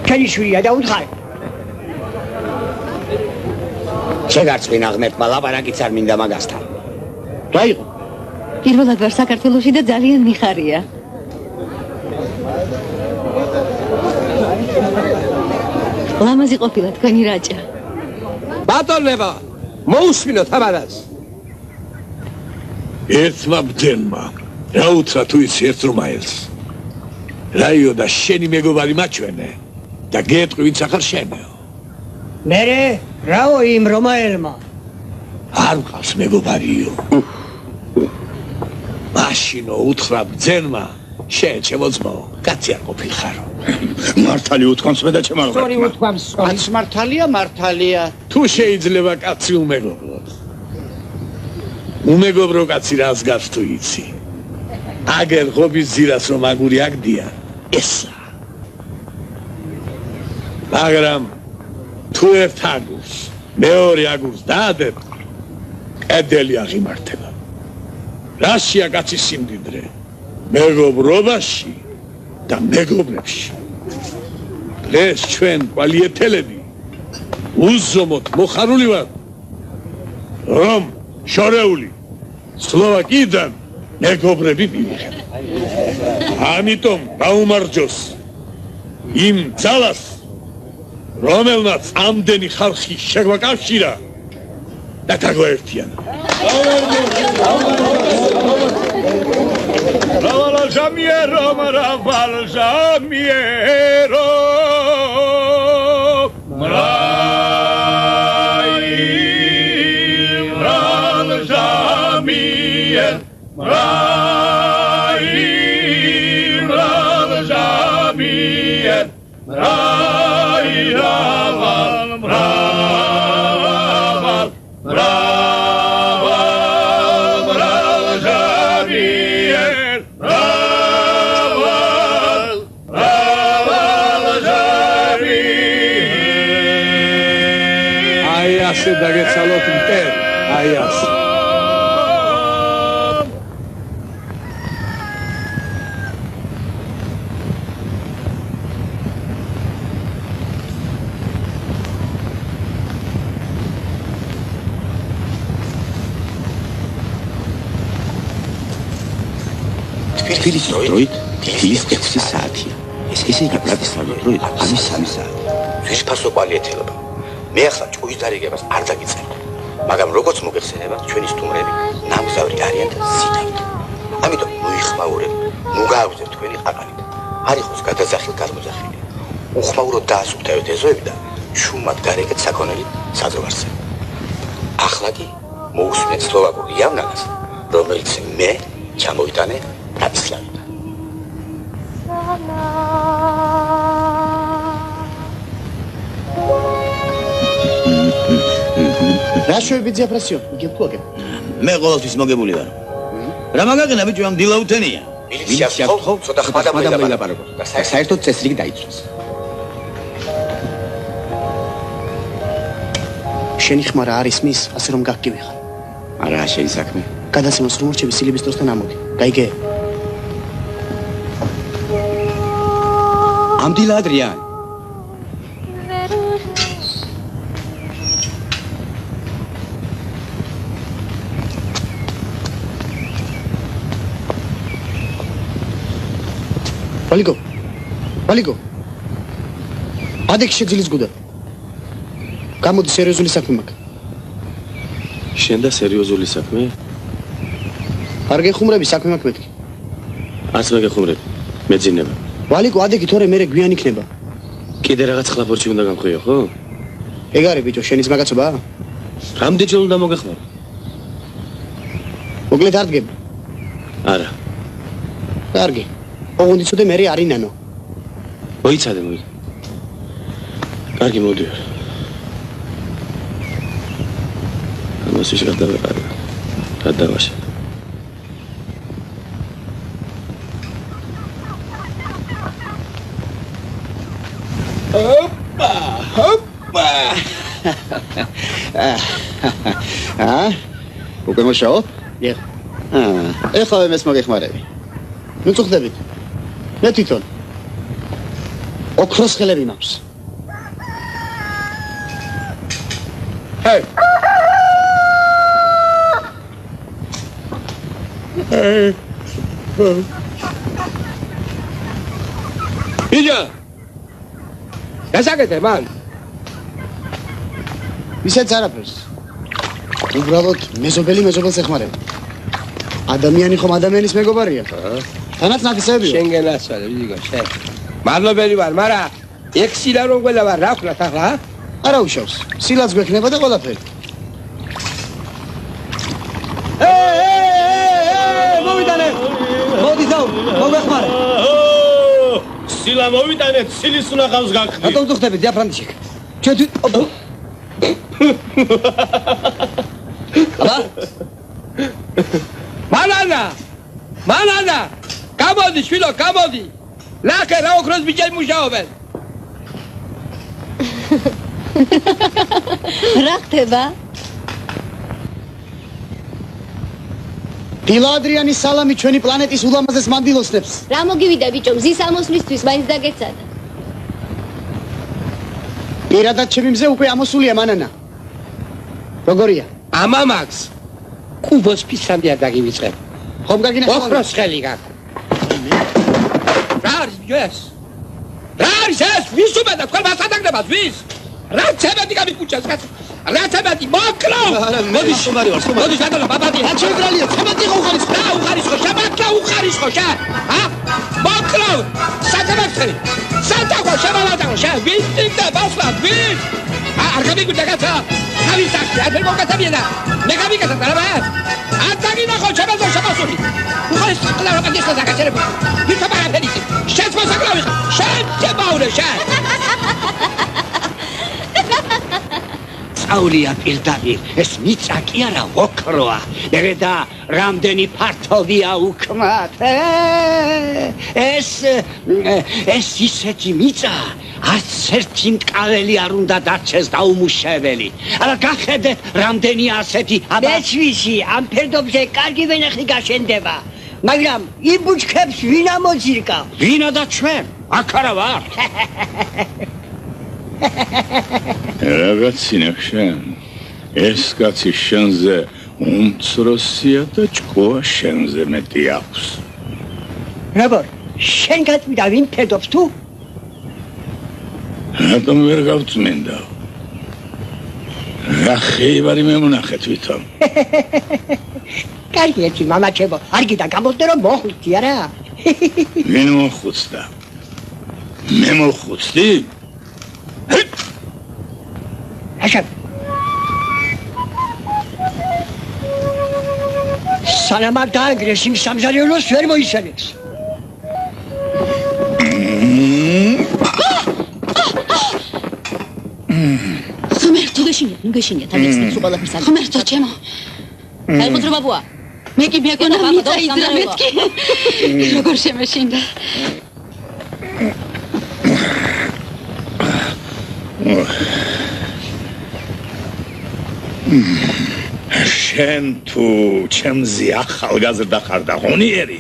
ჩვენი შვილია და უთხარი. შეგარწმინა ღმერთმა ლაპარაკიც არ მინდა მაგასთან. რა იყო? პირველად ვარ საქართველოში და ძალიან მიხარია. ლამაზი ყოფილა თქვენი რაჭა. ბატონებო, მოусმინოთ ამას. ერთმა ბდენმა რა უთხრა თუ იცი ერთ რომაელს. რაიო და შენი მეგობარი მაჩვენე და გეტყვი ვინც ახარ შენეო. მერე რაო იმ რომაელმა? არ მყავს მეგობარიო. მაშინო უთხრა ბძენმა შენ ჩემო ძმო, კაცი არ ყოფილხარო. მართალი უთქვამს მე და ჩემარ სწორი უთქვამს, კაც მართალია. თუ შეიძლება კაცი უმეგობროთ. უმეგობრო კაცი რას გავს თუ იცი? აგერ ღობის ძირას რომ აგური აგდია, ესა. მაგრამ თუ ერთ აგურს, მეორე აგურს დაადებ, კედელი აღიმართება. რაშია კაცის სიმდიდრე? მეგობრობაში და მეგობრებში. დღეს ჩვენ კვალიეთელები უზომოდ მოხარული ვართ, რომ შორეული სლოვაკიიდან მეგობრები მივიღეთ. ამიტომ გაუმარჯოს იმ ძალას, რომელმაც ამდენი ხალხი შეგვაკავშირა და გაგვაერთიანა. Raval Jamiero, Raval Jamiero, Raval Jamier, Raval Jamier, ასე დაგეცალოთ მტერ, აი ასე. თბილისის დროით თბილის 6 საათია. ესე იგი ბრატისლავის დროით ამის 3 საათი. ვიშფასო კვალიეთელობა. მე ახლა ჭუის დარიგებას არ დაგიწყებთ. მაგრამ როგორც მოგეხსენება, ჩვენი სტუმრები ნამგზავრი არიან და სიტავთ. ამიტომ მოიხმაურებ, ნუ გააგზავნეთ თქვენი ყაყალით. არ იყოს გადაზახილ-გადმოძახილი. უხმაუროდ დაასუფთავეთ ეზოები და შუმად გარეკეთ საქონელი საზღვარზე. ახლა კი მოусმინეთ სლოვაკურ იამნაკას, რომელიც მე ჩამოვიტანე ბრატისლავიდან. რა შევებიძე აფრასიო? იგებ თუ აგებ? მე ყოველთვის მოგებული ვარ. რა მაგაგენა ბიჭო ამ დილაუთენია? მილიცია ხო, ცოტა ხმადა მოილაპარაკო. და საერთოდ წესრიგი დაიწვეს. შენი ხმარა არის მის, ასე რომ გაგკივი ხარ. არა, შენი საქმე. გადაცემას რომ ურჩები სილიბისტროსთან ამოდი. გაიგე? ამ დილა ადრიან. ვალიკო. ადექ შეძილის გუდა. გამოდი სერიოზული საქმე მაქვს. შენ და სერიოზული საქმე? არ გეხუმრები საქმე მაქვს მეთქი. არც მე გეხუმრები. მეძინება. ვალიკო, ადექი თორე მე გვიან იქნება. კიდე რაღაც ხლაპორჩი უნდა გამხვიო, ხო? ეგ არის ბიჭო, შენის მაგაცობაა? რამდენჯერ უნდა მოგეხმარო? მოკლედ არ დგები? არა. კარგი. ოღონდ იცოდე მე არინანო. მოიცადე. კარგი მოდი. ამას ის გადავეყარე. გადავაშე. ჰოპა. უკვე მოშაო? დიახ. ეხლა მეს მოგეხმარები. ნუ წუხდებით. მე თვითონ ოქროს ხელები მაქვს. ჰეი. ბიჭო. გასაკეთე მან. ისეც არაფერს. უბრალოდ მეზობელს ეხმარება. ადამიანი ხომ ადამიანის მეგობარია. თანაც ნათესებია. შენ გენაცვალე, ბიჭო, შენ. მადლობელი ვარ, მაგრამ ეგ სილა რომ ყველა ვარ, რა ვქნათ ახლა? არა უშავს. სილაც გვექნება და ყველაფერი. მოვიდანე. მოდი დაუ, მოგეხმარე. ცილა მოვიტანეთ, ცილის უნახავს გახდი. რატომ ვხდები დიაფრანტიშეკ? ჩვენ თვით აბა მანანა გამოდი შვილო გამოდი ნახე რა ოქროს ბიჭები მუშაობენ რა ხდება? დილა ადრიანის სალამი ჩვენი პლანეტის ულამაზეს მანდილოსნებს. რა მოგივიდა ბიჭო, მზის ამოსვლისთვის მაინც დაგეცადა. პირადად ჩემი მზე უკვე ამოსულია მანანა. როგორია? ამამაკს კუბოს ფისამდე არ დაგივიწყებ. ხომ გაგინახავ? ოქროს ხელი გაქვს. რა არის ეს? რა არის ეს? ვის უმეტა თქვენ მასადაგდებათ ვის? რა ცემეთი გამიკუჩას კაცო? რა ცემეთი მოკლო? მოდი შუმარი ვარ, შუმარი. მოდი შეტანა ბაბადი. რა შეგვიძლია? ცემეთი ხო უხარისხო? რა უხარისხო? შემაკლა უხარისხო შა? ჰა? მოკლო. სათემეთი. სათაღო შემალადაო შა. ვის ტიკდა ბასლა ვის? არ გამიგუჩა კაცო? თავის აქ არ მოგაცებინა. მე გამიკეთა რა? არ დაგინახო შემაძო შემასული. უხარისხო რა მაგისტა დაგაჩერებო. ვის თამარაფერი? შენ მოსაკლავი ხარ. შენ ჩებაურე შენ. აულია პირდაპირ, ეს მიწა კი არა ოქროა. და რამდენი ფართოვია უკმათ. ეს ისეთი მიწა, არც ერთი მტკაველი არ უნდა დარჩეს დაუმუშავებელი. αλλά გახედეთ რამდენი ასეთი მეცვისი ამ ფერდობზე კარგი ვენახი გაშენდება. მაგრამ იმ ბუჩქებს ვინ ამოძირკავს? ვინა და ჩვენ? აქ არა ვარ. რაღაცინა შენ ეს კაცი შენზე უმცროსია და ჭკუა შენზე მეტი აქვს. როგორ? შენ გაწმიდა ვინ ფერდობს თუ? რატომ ვერ გავწმინდა? რა ხეიბარი მემონახე თვითონ. კარგი ერთი მამაჩებო, არ გიდა გამოსდე რომ მოხვიცი არა? ვინ მოხვუცდა? მე მოხვუცდი? აშა სანამ არ დაანგრეს იმ სამზარეულოს ვერ მოისალებს. ღმერთო გეშინია თაგეცნებს უყალაფერს არ. ღმერთო ჩემო. დაიყვძრო ბაბუა. მე კი მეკონა ბაბა იძრა მეთქი. როგორ შემეშინდა. შენ თუ ჩემზე ახალგაზრდა ხარ და ღონიერი,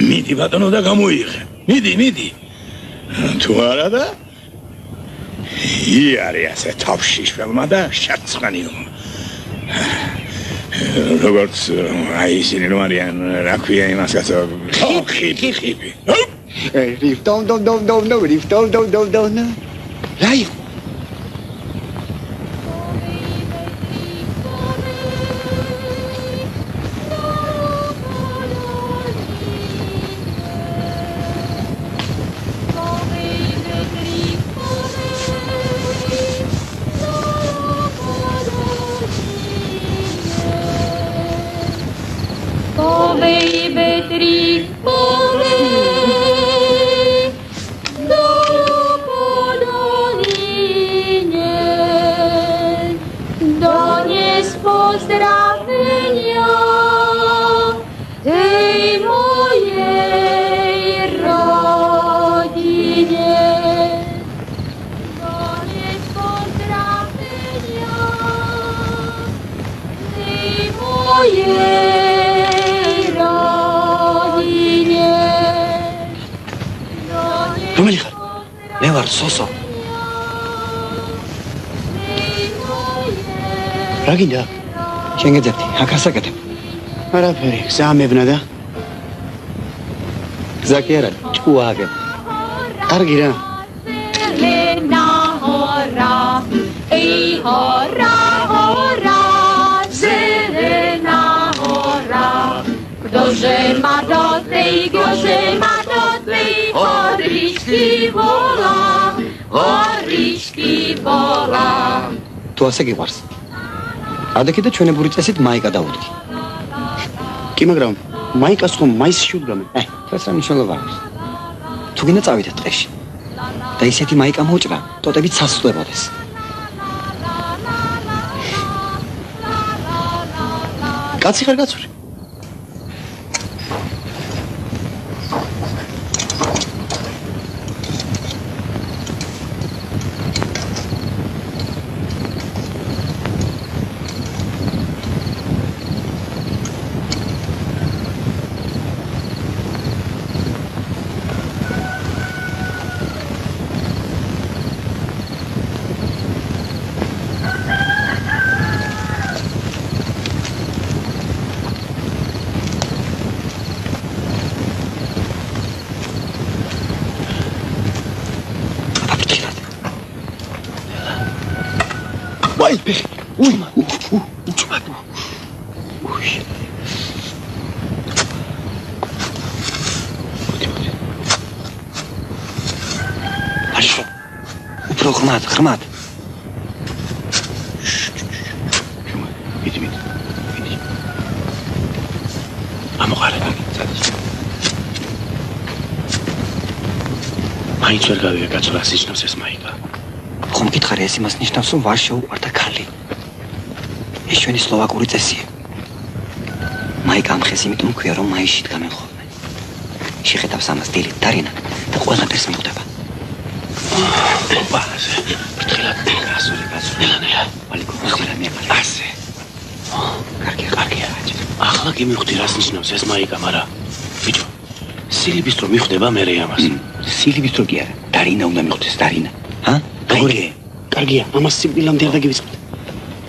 მიდი ბატონო და გამოიღე. მიდი. თუ არა და იარე ასე თავში შველმა და შარცხანიო. როგორც აი ისინი რომ არიან, რა ქვია იმას კაცო? ხიპი. რიფტონ. რა იყო? რომელი ხარ? მე ვარ სოსო. რა გინდა? შენ გეძებდი, აქ ასაკეთებ. არაფერი, გზა მებნა და გზა კი არა, ჭკუა აგებ. კარგი რა. თუ ასე გიყვარს, ადექი და ჩვენებური წესით მაიკა დაუდგი. კი, მაგრამ მაიკას ხომ მაისში უდგამენ? ეს რა მნიშვნელობა აქვს? თუ გინდა წავიდეთ ტყეში. და ისეთი მაიკა მოჭრა, ტოტებით სასწვდებოდეს. კაცი ხარ გაცური? Vai, pech. Ui, uçmak. Ui. Აშო. უფრო ხმად. მიდი. ამოყარე. მაინც ვერ გავიგე კაცო რას ნიშნავს ეს მაიკა. ხომ გითხარი ეს იმას ნიშნავს რომ ვარ შეუყვარდა ქალი. ეს ჩვენი სლოვაკური წესია. მაიკა ამხეს იმიტომ ქვია რომ მაისით გამენხოვდნენ. შეხედავს ამას დილით დარინა და ყველაფერს მიხვდება. ბაზე. ფრთხილად გასული. ნელა. მალიკო ხმარა მე. ასე. კარგია. ახლა გიმივხვდი რას ნიშნავს ეს მაიკა, მარა ბიჭო. სილიბისტრო მიხვდება მე ამას. სილიბისტრო კი არა. დარინა უნდა მიხვდეს დარინა. ჰა? კარგია, ამას სიკვდილამდე არ დაგივიწყებთ.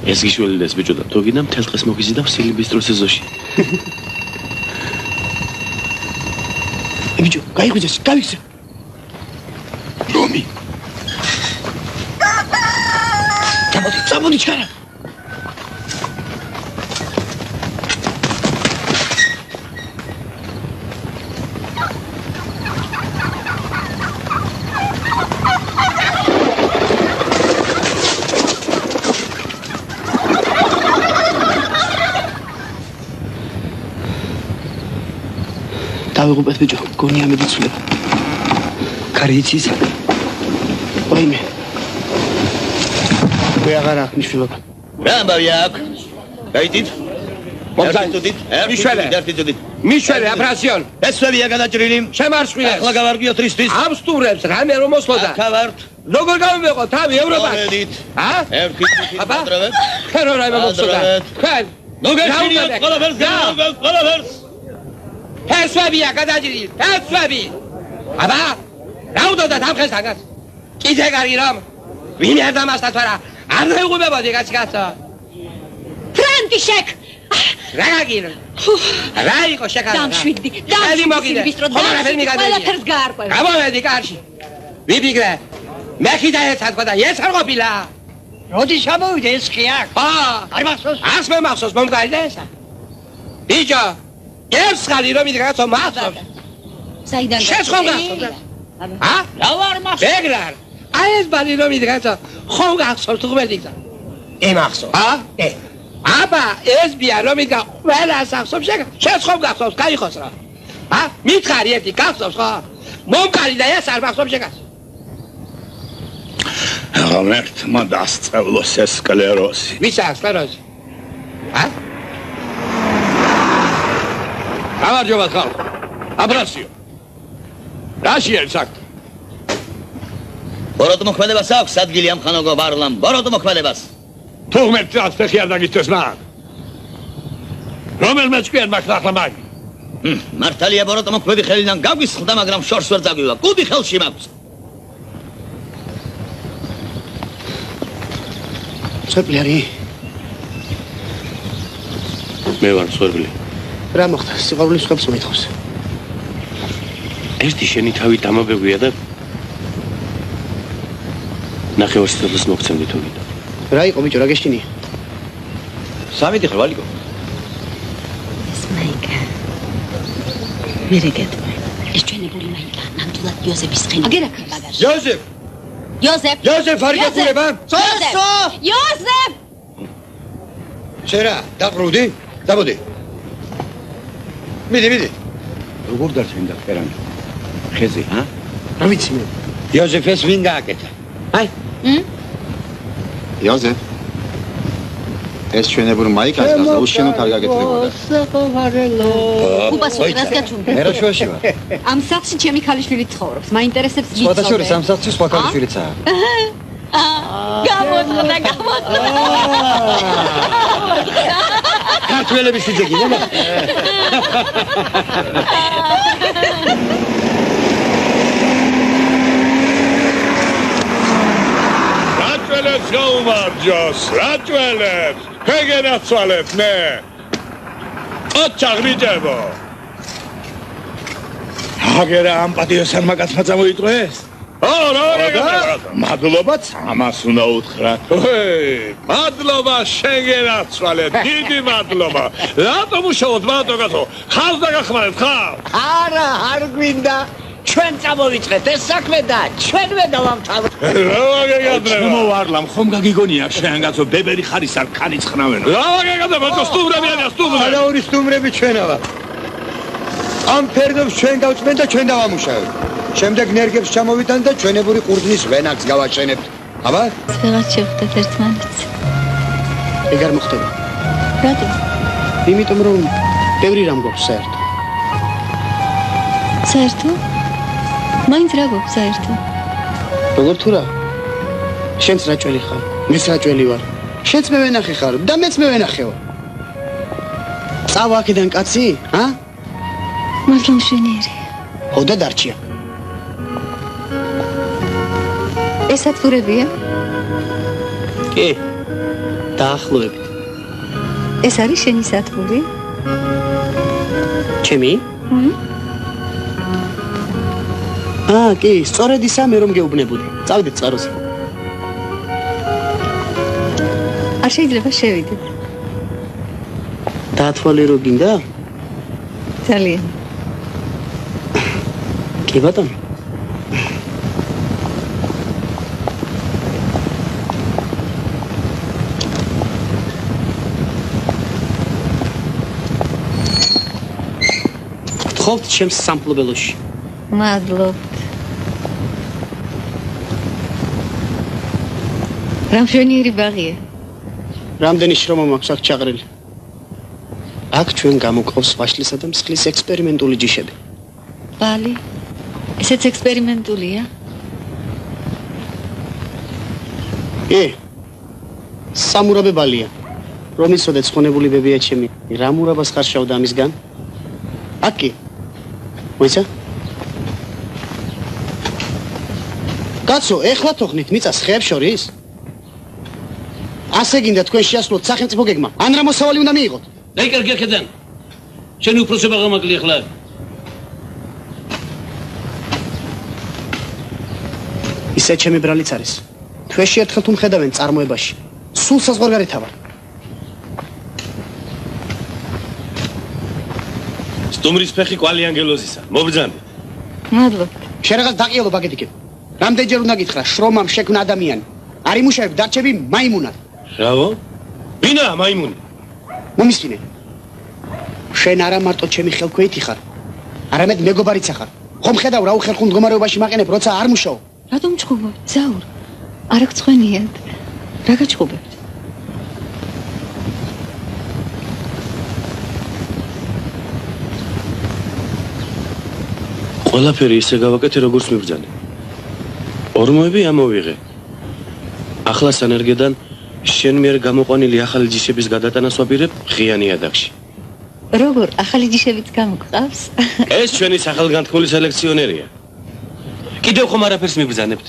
ეს გიშველიდეს ბიჭო და თუ გინდა მთელ დღეს მოგიზიდავ სილიბისტროს ეზოში. ბიჭო, გაიღვიძეს, გავიქცე. რომი. წამოდი ჩქარა. დავიღუპეთ ბიჭო, გონია მედიცულება. კარი იცის? ვაიმე. აღარ აქვს მნიშვნელობა. რა ამბავი აქვს? გაიწით? მომწადით? მიშვერე აფრასიონ. ეს ვებია გადაჭრილი. შემარცხვილე. ახლა გავარგიოთ რისთვის? ამ სტუმრებს რამე რომ მოსლოდა. ახლა ვართ. როგორ გამოვიყო თავი ევროპაში? მოედით. ა? ერთი პატროვეთ. ხერო რაიმე მოსლოდა. თქვენ. ნუ გეშინიოთ ყველაფერს. ფესვებია გადაჭრილი. ფესვები. აბა, რა უდოდათ ამ ხესაგას? კიდე კარგი რომ ვინ არ დამასტათ არა? არ დაიღუპებოდი კაცო. ფრანტიშეკ! რა გაგირო? რა იყო შეკარა? დამშვიდი. ბისტრო ყველაფერს გაარკვევ. გამოვედი კარში. ვიფიქრე. მე ხიდა ეცადყო და ეს არ ყოფილა. როდის ჩამოვიდე ეს კი აქ? არ მახსოვს. ას მე მახსოვს მომკარდა ესა. ბიჭო, ეს ხალი რომ იდრაცო მახსოვს. საიდან? შეცხომ გახსოვს. ა? რა ვარ მახსოვს? ეგრარ. აი ეს ბალი რომ იდრაცო, ხომ გახსოვს თუ ღმერთიცა. მახსოვს. აბა, ეს ბია რომ იდგა ყველას ახსოვს, შეცხომ გახსოვს, გაიხოს რა. მითხარი ერთი გახსოვს ხო? მომკარი და ეს არ მახსოვს შეგას. ღმერთმა დასწავლოს ეს სკლეროზი. ვის აქვს სკლეროზი? გამარჯობა ხალხო. აფრასიო. რა შეიძლება აქ? ბოროტ მოქმედებას აქვს ადგილი ამ ხანოგო ვარლამ. ბოროტ მოქმედებას. თუ ღმერთს ფეხი არ დაგიწევს მან. რომელმე ჭკვიან მაგ ახლა მაგ. მართალია ბოროტ მოქმედი ხელიდან გაგვისხდა, მაგრამ შორს ვერ წაგვივა. კუდი ხელში მაქვს. სვერბლი არის? მე ვარ სვერბლი. რა მოხდა? სიყვარულის სხვებს მოითხოვს. ერთი შენი თავი დამაბეგვია და ნახევარსიტყვას მოგცემდი თუ გინდა. რა იყო ბიჭო, რა გეშინია? სამი ხარ ვალიკო. ეს მაიკა. მერეგეთ. ეს ჩვენებული მაიკა, ნამდვილად იოზეფის ხელი. აგერა ბაგაჟი. იოზეფ! იოზეფ არ გეკურება? იოზეფ! შერა, დაყრუდი? დამოდი. მიდი. როგორ დარჩენდა ფერანი? ხეზე, რა ვიცი მე. იოზეფეს ვინ გააკეთა? აი, იოზეფ ეს ჩვენებურ მაიკას და უშენოდ არ გაგეთრებოდა. უპასო რას გაჩვენე? მე რა შუაში ვარ? ამ სახლში ჩემი ქალიშვილი ცხოვრობს. მაინტერესებს ვიცოდე. სხვადასხვა ამ სახლში სხვა ქალიშვილიცაა. გამოწოდა. ქართველების ვიძეგი, ნენა. რაჭველებს გაუმარჯოს, რაჭველებს! ფეგენაცვალეთ, მე! ოჩაღრიჯებო! აგერა ამ პატიოსანმა კაცმა წამოიტყვეს? მადლობა 300 უნდა უთხრათ. მადლობა შენგენაცვალეთ, დიდი მადლობა. რატომ უშაოთ მარტო კაცო? ხალხს დაგახმარეთ, ხალხს? არა, არ გვინდა. ჩვენ წამოვიწყეთ ეს საქმე და ჩვენვე დავამთავროთ. ჩემო ვარლამ ხომ გაგიგონია შენ კაცო ბებერი ხარის არ ქარიცხნავენ. რა გაგაგდა სტუმრები არიან, სტუმრები. ალაური სტუმრები ჩვენა ვარ. ამ ფერდობს ჩვენ გავწმენ და ჩვენ დავამუშავებთ. შემდეგ ნერგებს ჩამოვიტან და ჩვენებური ყურძნის ვენაკს გავაჩენებთ. აბა? ვეღარ შევხვდეთ ერთმანეთს. ეგ არ მოხდება. რატომ? იმიტომ რომ ბევრი რამ გვაქვს საერთო. საერთო? მაინც რა გვაქვს საერთო? როგორ თუ რა? შენც რაჭველი ხარ, მეც რაჭველი ვარ. შენც მე ვენახე ხარ და მეც მე ვენახე ვარ. წავა აქედან კაცი, ა? მართლა მშვენიერი. ხო და დარჩია. ეს ათურებია? კი. დაახლოებით. ეს არის შენი სათბური? ჩემი? კი, სწორედ ისა მე რომ გეუბნებოდი. წავიდეთ წყაროზე. არ შეიძლება შევიდეთ. დაათვალე რო გინდა? ძალიან. კი ბატონო. ხოვთ ჩემს სამფლობელოში. მადლობთ. რა მშვენიერი ბაღია. რამდენი შრომა მაქვს აქ ჩაღრილი. აქ ჩვენ გამოყავს ვაშლისა და მსხლის ექსპერიმენტული ჯიშები. ბალი. ესეც ექსპერიმენტულია? კი. სამურაბე ბალია. რომისოდაც ხონებული ბებია ჩემი. რა მურაბას ხარშავდა ამისგან? აქ კი. მოიცა? კაცო, ეხლა თოხნით მიწას ხეებს შორის? ასე გინდა თქვენ შეასრულოთ სახელმწიფო გეგმა. ან რა მოსავალი უნდა მიიღოთ? აი კარგი აქედან. შენი უფროსება გამაკლია ხლა. ისე ჩემი ბრალიც არის. თვეში ერთხელ თუ მხედავენ წარმოებაში. სულ საზღვარგარეთ ვარ. სტუმრის ფეხი კვალი ანგელოზისა. მობრძანდი. მადლობთ. შენ რაღაც დაყიელო ბაგეთიკებ. რამდენჯერ უნდა გითხრა შრომამ შექმნა ადამიანი. არ იმუშავებ დარჩები მაიმუნად. რავო? ვინა მაიმუნი? მომისმინე. შენ არა მარტო ჩემი ხელქვეითი ხარ. არამედ მეგობარიც ხარ. ხომ ხედავ რა უხერხულ მდგომარეობაში მაყენებ, როცა არ მუშაობ. რატომ ჩხუბობ? ზაურ. არ გწვენიათ. რა გაჩხუბებთ? ყველაფერი ისე გავაკეთე, როგორც მიბრძანე. ორმოები ამოვიღე. ახლა სანერგედან შენ მიერ გამოყვანილი ახალი ჯიშების გადატანას ვაპირებ ღია ნიადაგში. როგორ ახალი ჯიშებიც გამოგყავს? ეს ჩვენი სახელგანთქმული სელექციონერია. კიდევ ხომ არაფერს მიბრძანებთ?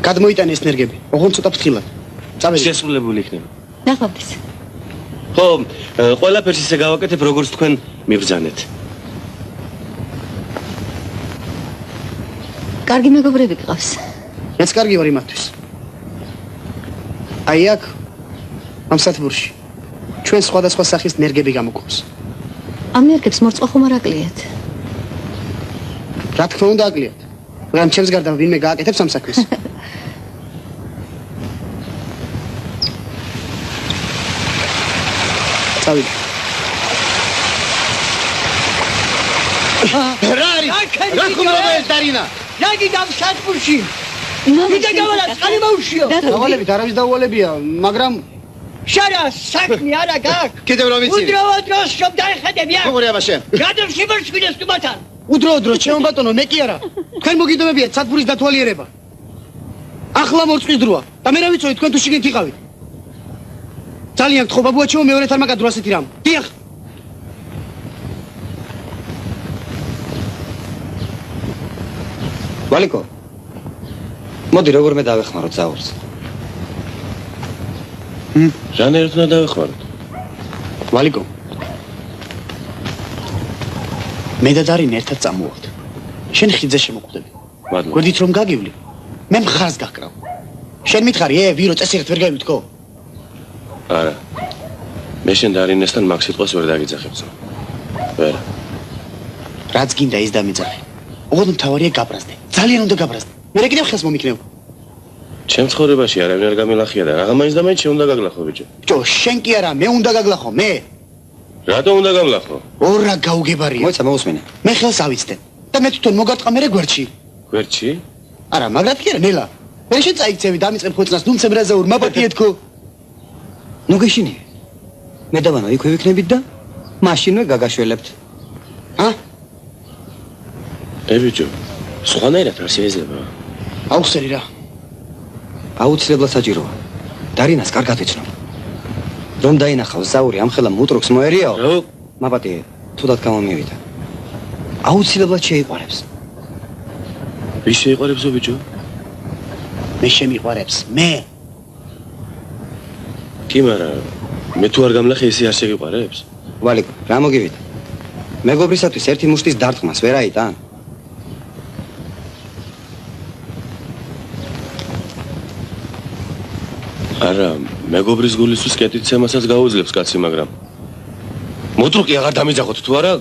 გადმოიტანე ეს ნერგები. ოღონდ ცოტა ფრთხილად. წავედი. შესრულებული იქნება. ნახავდეს. ხო, ყველაფერს ისე გავაკეთებ, როგორც თქვენ მიბრძანეთ. კარგი მეგობრები გყავს. მეც კარგი ვარ იმათთვის. აი აქ ამ სათბურში ჩვენ სხვადასხვა სახის ნერგები გამოგვყავს. ამ ნერგებს მორწვა ხომ არ აკლიათ? რა თქმა უნდა აკლიათ. მაგრამ ჩემს გარდა ვინმე გააკეთებს ამ საქმეს. წავიდე. რა არის? რა ხუმრობა ეს დარინა? რაგი დამსატყურში მიდა გავალა წყალი მოუშიო დავალებით არავის დაუვალებია მაგრამ შარა საქმე არა გაქვს კიდევ რომ ვიცი უდროა დროს რომ დაეხადებია როგორია მაშინ გადამში მორჩვილეს თუმათან უდრო ჩემო ბატონო მე კი არა თქვენ მოგიდომებიათ სათბურის დათვალიერება ახლა მორწყვის დროა და მე რა ვიცოდი თქვენ თუ შიგნით იყავით ძალიან გთხოვ ბაბუა ჩემო მეორეთ არ მაგადრო ასეთი რამ დიახ ვალიკო მოდი როგორმე დავეხმაროთ ზაურს რანაირად უნდა დავეხმაროთ ვალიკო მე და დარინი ერთად წამოვავთ შენ ხიძე შემოკვდები გვერდით რომ გაგივლი მე მხარს გაკრავ შენ მითხარი ვირო წესიერთ ვერ გავიტკო არა მე შენ დარინესთან მაგ სიტყვას ვერ დაგიძახებს ვერ რაც გინდა ის დამიძახე ოღონდ მთავარია გაბრაზდე ძალიან უნდა გაბრაზდე მე კიდევ ხელს მომიქნევ ჩემ ცხოვრებაში არავინ არ გამილახია და რაღა მაინც და მაინც შენ უნდა გაგლახო ბიჭო შენ კი არა მე უნდა გაგლახო მე რატომ უნდა გამლახო ორა გაუგებარია მოიცა მოусმინე მე ხელს ავიცდე და მე თვითონ მოგარტყა მე გვერდში გვერდში არა მაგრად კი არა ნელა მე შენ წაიქცევი დამიწყებ ხოცნას ნუმცემ რაზაურ მაპატიეთქო ნუ გეშინი მე დავანო იქვე ვიქნებით და მაშინვე გაგაშველებთ ბიჭო სხვანაირად არ შეიძლება აუხსენი რა აუცილებლად საჭიროა დარინას კარგად ეცნო რომ დაინახავს ზაური ამ ხელა მუტროქს მოერიაო მაპატი თუდად გამომივიდა აუცილებლად შეიყვარებს ვის შეიყვარებსო ბიჭო მე შემიყვარებს მე კი მაგრამ მე თუ არ გამლახე ისე არ შეგიყვარებს ვალიკო რა მოგივიდა მეგობრისათვის ერთი მუშტის დარტყმას ვერ აიტან არა მეგობრის გულისთვის კეთილცემასაც გაუძლებს კაცი მაგრამ მოტრუკი აღარ დამიძახოთ თუ არა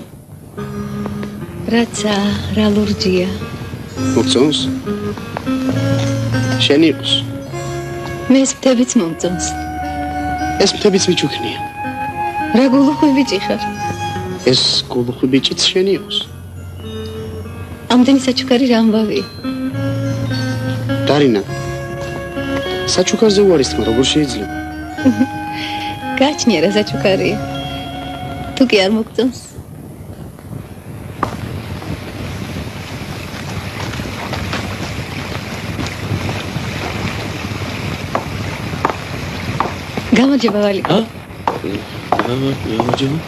რაცა რა ლურჯია მოგწონს შენი იყოს მე ეს მთებიც მომწონს ეს მთებიც მიჩუქნია რა გულუხვი ბიჭი ხარ ეს გულუხვი ბიჭიც შენი იყოს ამდენი საჩუქარი რა ამბავი დარინა საჩუქარზე უარის თქმა როგორ შეიძლება გაჩნია რა საჩუქარია თუ კი არ მოგწონს გამარჯობა ვალიკო გამარჯობა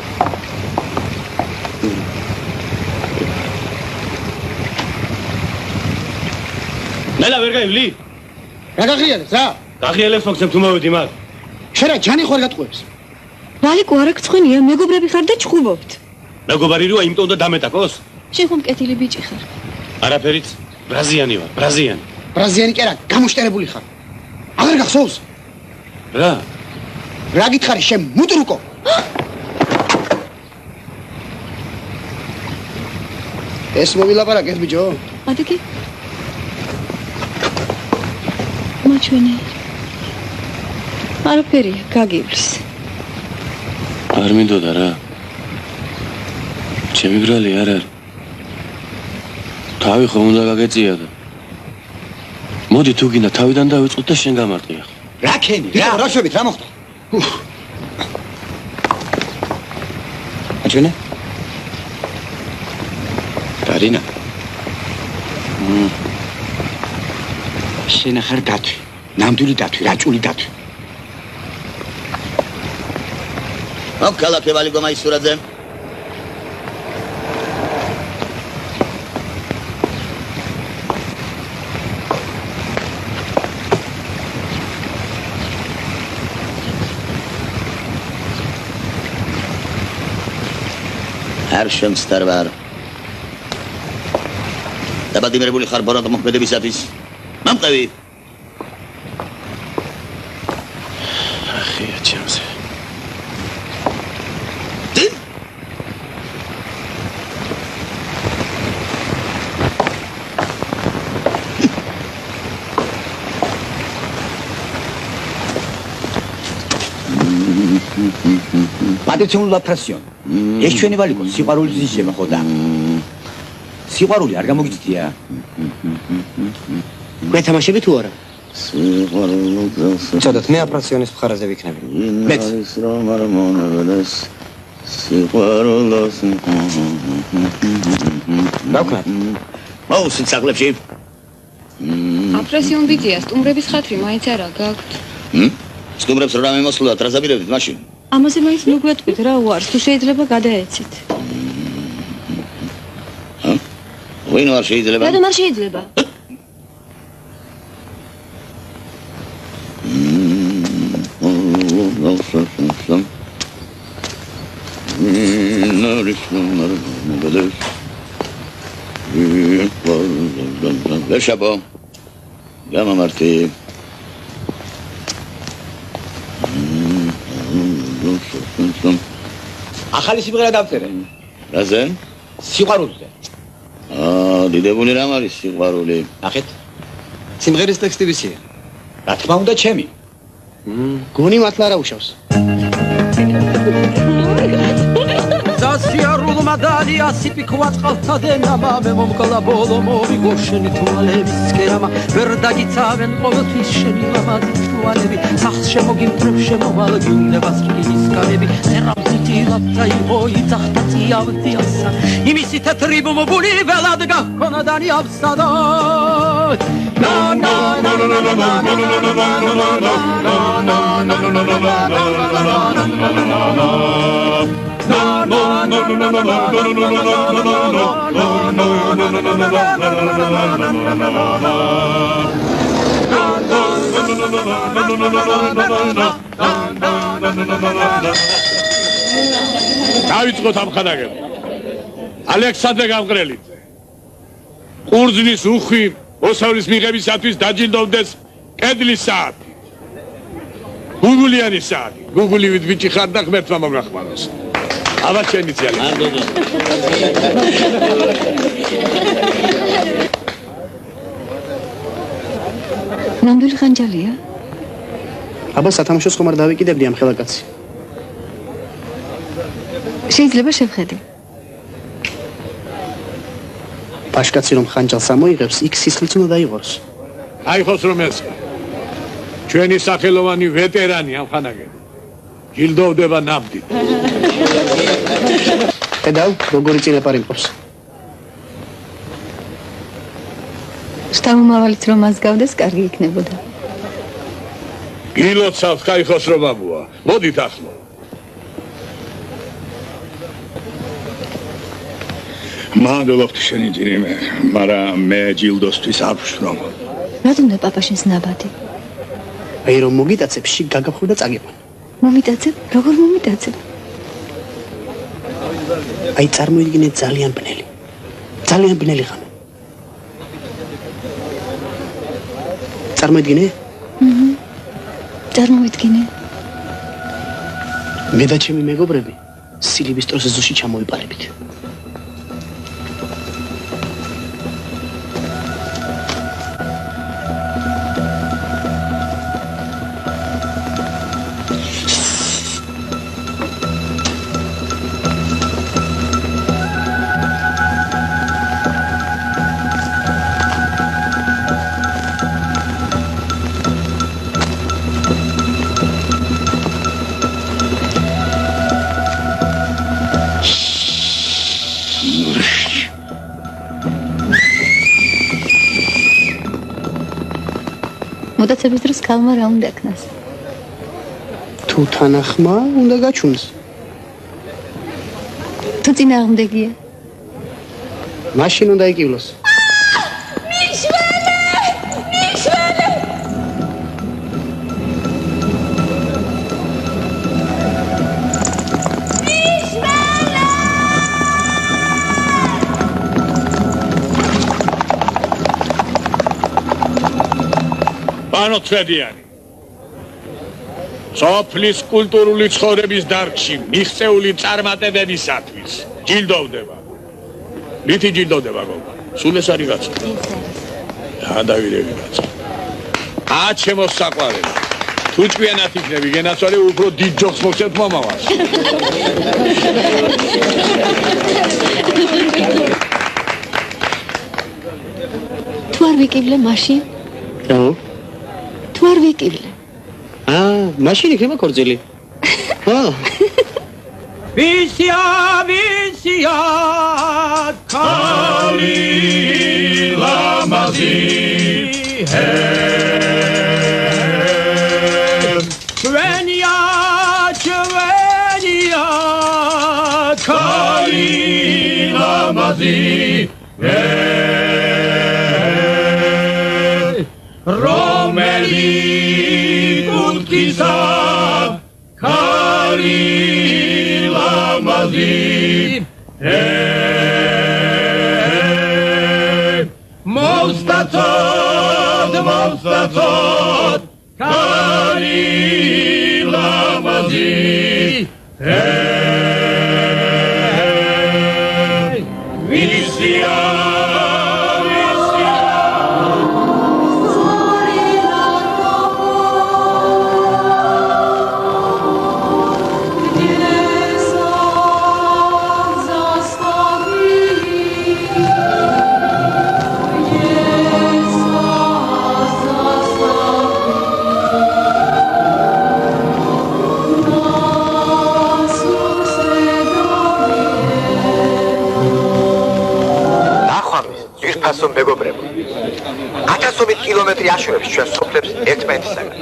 ნელა ვერ გაივლი რა გაღიალებს რა გაღიალებს მოგცემ თუ მოვედი მაგ შენ რა ჯანი ხარ გატყუებს ვალიკო არა გწხვენია მეგობრები ხარ და ჩხუბობთ მეგობარი როა იმიტომ უნდა დამეტაკოს შენ ხომ კეთილი ბიჭი ხარ არაფერით ბრაზიანი ვარ ბრაზიანი კი არა გამოშტერებული ხარ აღარ გახსოვს რა გითხარი შენ მუტრუკო ეს მოვილაპარაკეთ ბიჭო ადიგი მაჩვენე არაფერია გაგივლის არ მინდოდა რა ჩემი ბრალი არ არის თავი ხომ უნდა გაგეწია და მოდი თუ გინდა თავიდან დავიწყოთ და შენ გამარტყია რა ქენი რა შვებით რა მოხდა აჩვენე დარინა შენ ახარ დათვი ნამდვილი დათვი რაჭული დათვი აქ ქალაქე ვალიკო მაისურაძე არ შემსტარვარ დაბადიმრებული ხარ ბოროტ მოქმედებისათვის მომყევი ახია ჩემზე Patrizione la pressione. E scene valiko, siqarulis isheba xoda. სიყვარული არ გამოგიძდია? გვეთამაშები თუ არა? ცოდოთ, მე აპრაციონის მხარეზე ვიქნები. მეც. სიყვარულოს დავქნათ. მოუსვით სახლებში. აპრესიონ ბიძია, სტუმრების ხათრი მაინც არა გაქვთ. სტუმრებს რა მემოსვლათ, რა ზაბირებთ მაშინ? ამაზე მაინც ნუ გვეტყვით რა უარს, თუ შეიძლება გადაეცით. ვინ არ შეიძლება? რატომ არ შეიძლება? ლეშაბო გამამართი ახალი სიმღერა დავწერე. რაზე? სიყვარულზე. დიდებული რამ არის სიყვარული? ნახეთ. სიმღერის ტექსტი ვისია? რა თქმა უნდა ჩემი. გონი მართლა არა უშავს. Zasiarul madalia sipikvat qaltadena me momkala bolo movi gosheni tualevi skerama verdagitsaven qovotis sheni lamadi tualevi sax shemogimtreb shemoval gundevas rigiskanevi eramziti lattai hoi tahtati avtiasa imisi tetribum buli velad gahkonadani avsada na na na na na na დავიწყოთ ამ ხანაგები. ალექსანდრე გამყრელიძე. ყურძნის უხვი მოსავლის მიღებისათვის დაჯილდოვდეს კედლის საათი. გუგულიანი საათი. გუგულივით ბიჭი ხარ და ღმერთმა მოგახმაროს. აბა შენი ძიალი. ნამდვილი ხანჯალია? აბა სათამაშოს ხომ არ დავიკიდებდი ამ ხელაკაცი. შეიძლება შევხედე. ბაშკაცი რომ ხანჯალს ამოიღებს, იქ სისხლიც უნდა დაიღოს. აიხოს რომ ეს ჩვენი სახელოვანი ვეტერანი ამ ხანაგები. ჯილდოვდება ნამდვილად. ხედავ, როგორი წინაპარი მყავს. შთამომავალიც რომ მას გავდეს, კარგი იქნებოდა. გილოცავთ, კაიხოს რომ აბუა. მოდით ახლა. მადლობთ შენი ძინიმე, მაგრამ მე ჯილდოსთვის არ ვშრომ. რატომ და პაპაშინს ნაბადი? აი რომ მოგიტაცებ, შიგ გაგახვი და წაგიყვან. მომიტაცებ? როგორ მომიტაცებ? აი წარმოიდგინე ძალიან ბნელი. ძალიან ბნელი ხარ. წარმოიდგინე? წარმოიდგინე. მე და ჩემი მეგობრები სილიბისტროს ეზოში ჩამოვიპარებით. მოდაცების დროს ქალმა რა უნდა ქნას? თუ თანახმა უნდა გაჩუნდეს. თუ წინააღმდეგია? მაშინ უნდა იკივლოს. პანო თვედიანი. სოფლის კულტურული ცხოვრების დარგში მიღწეული წარმატებებისათვის ჯილდოვდება. რითი ჯილდოვდება გოგო? სულ ეს არის გაცხო. დავირევი გაცხო. ჩემო საყვარელი. თუ ჭკვიანად იქნები გენაცვალე უფრო დიდ ჯოხს მოგცემთ მომავალს. ვიკივლე მაშინ? რა? თუ არ ვიკივლე. მაშინ იქნება ქორწილი. ვისია ქალი ლამაზი ჩვენია ქალი ლამაზი რომელი კუთხისა ქალი ლამაზი მოვსტათოდ ქალი ლამაზი ვისია ასო მეგობრებო 1000 კილომეტრი აშორებს ჩვენ სოფლებს ერთმანეთისაგან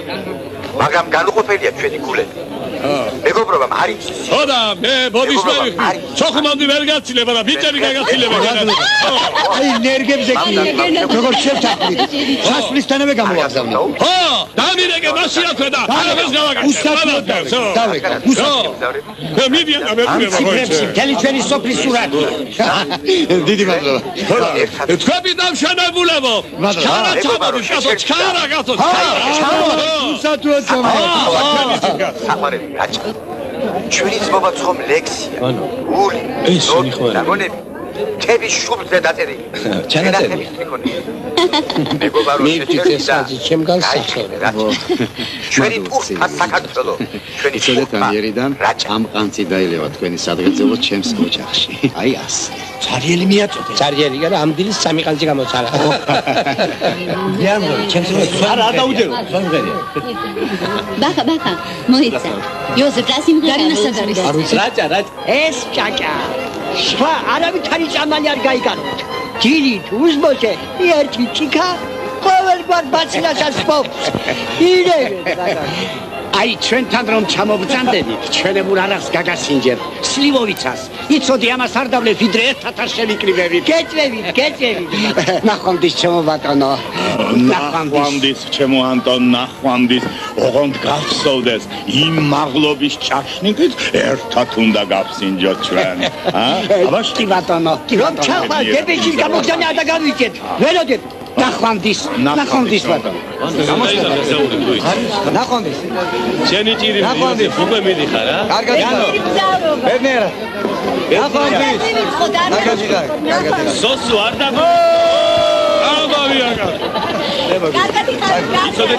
მაგრამ განუყოფელია ჩვენი გულები მეგობრობამ არ იცის ხოდა მე ბოდიშმევი ჩოხმამდი ვერ გაცილება და ბიჭები გაგაცილება აი ნერგებზე კი როგორ შევთანხმდით სასვლისთანავე გამოვაგზავნე ხო დამირეკე მაშინ აქვე და არაფერს გავაკეთე უსათო მიდიან და მე მთელი ჩვენი სოფლის სურათია დიდი მადლობა თქვენი დამშენებულებო ჩქარა ჩამოდით კაცო ჩქარა კაცო უსათოა საყვარელი რაჭა ჩვენი ძმობა ცხომ ლექსია გული ნაგონები თები შუბლზე დაწერილი ჩანაწერია მეგობარო შეჭერდა ჩემგან სახელმე ჩვენი პურტა საქართველო ჩვენი შედეთანიერიდან ამ ყანწი დაილევა თქვენი სადღეღელო ჩემს ოჯახში აი ას ცარიელი მიაწოდე ცარიელი გარა ამ დილის სამი ყანწი გამოცარა დიანო ჩემს არ დაუჯერო სამღერია ბახა მოიცა იოზეფ რასიმ გარინა სადარის რაჭა ეს ჭაჭა სხვა არავითარი ჭამალი არ გაიგანოთ დილით უსმოჩე ერთი ჩიქა ყოველგვარ ბაცილასაც პოპს ირეგე აი ჩვენთან რომ ჩამობრძანდებით ჩვენებურ არახს გაგასინჯებ სლივოვიცას იცოდი ამას არ დავლებ ვიდრე ერთად არ შევიკრიბებით გეჭვებით ნახვამდის ჩემო ბატონო ნახვამდის ჩემო ანტონ ნახვამდის ოღონდ გახსოვდეს იმ მაღლობის ჭაშნიკით ერთად უნდა გავსინჯოთ ჩვენ აბაშტი ბატონო რომ ჩახვალ დებეში გამოგზავნე არ დაგავიჭეთ ველოდებ ნახვამდის ბატონო ნახვამდის შენი ჭირი უკვე მიდიხარ რა კარგად ბერნერა ნახვამდის სოსუ არ დაგო კარგად იცოდე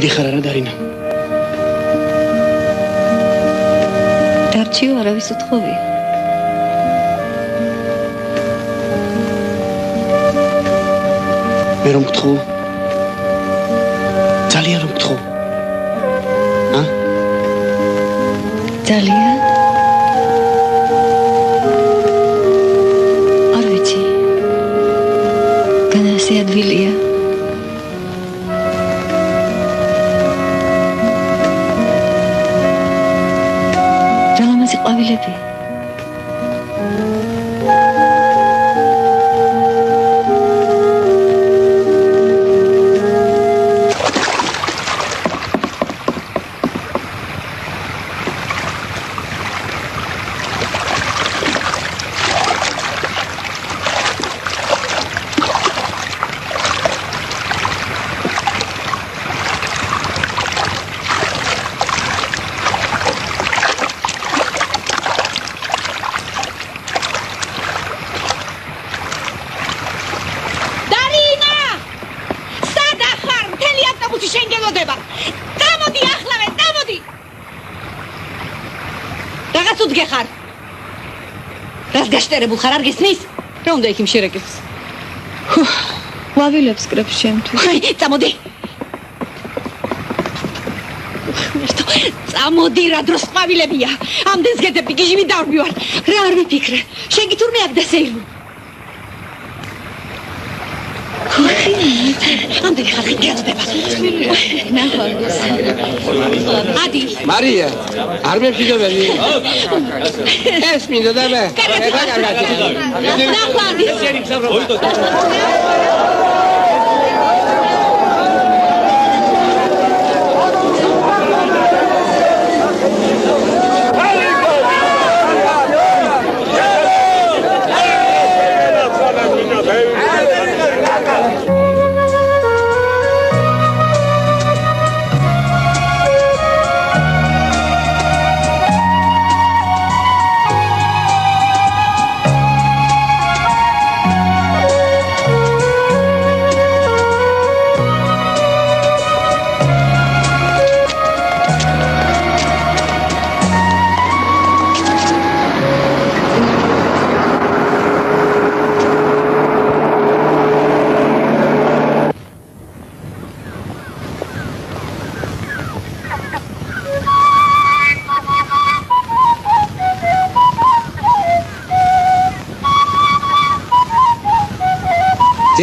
დიხარ არა დარინა დარჩიო არავის უთხოვია მე რომ გთხოვ ძალიან რომ გთხოვ ძალიან არ ვიცი განასე ადვილია ყვავილები გაშტერებულ ხარ არ გესმის? რა უნდა იქ იმ შერეკებს? ყვავილებს კრებს შემთხვევით. წამოდი. წამოდი რა დროს ყვავილებია. ამდენს გეძები გიჟივი დავბივარ. რა არ ვიფიქრე. შენ კი თურმე აქ დასეირნო. ამდენი ხალხი გეძდება. ნახოს. ადი. მარია, არ მეფიქრები. ეს მინდა და მე. ნახვადი.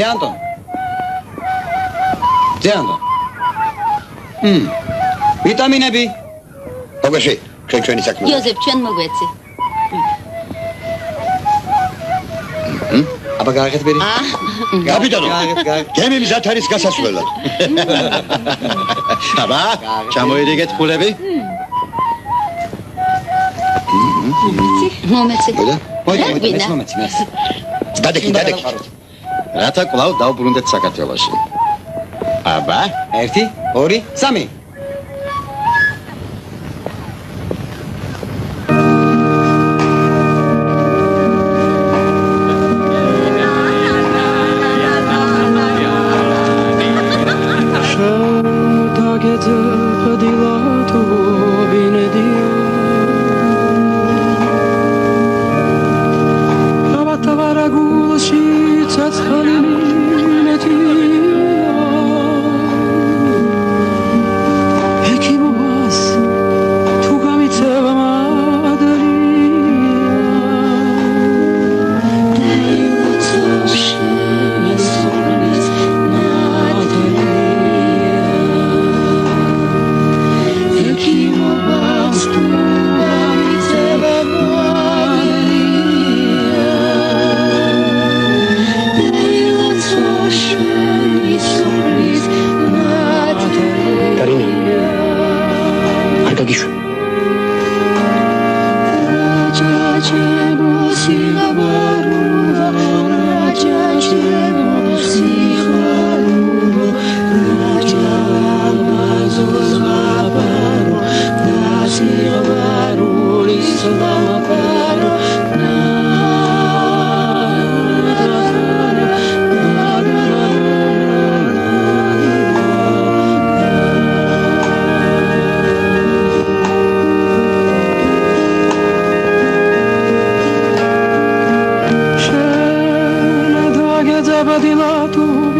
Antón. Antón. ვიტამინები. მოგეში, ჩვენი საქმე. იოზეფ, ჩვენ მოგვეცი. აბა გააღეთ ბერი. კაპიტანო. გემი მზად არის გასასვლელად. აბა, ჩამოიდიგეთ ფულები. მომეცი. მომეცი. დადექი. რათა კვლავ დავბრუნდეთ საქართველოში. აბა, 1, 2, 3. Badilatu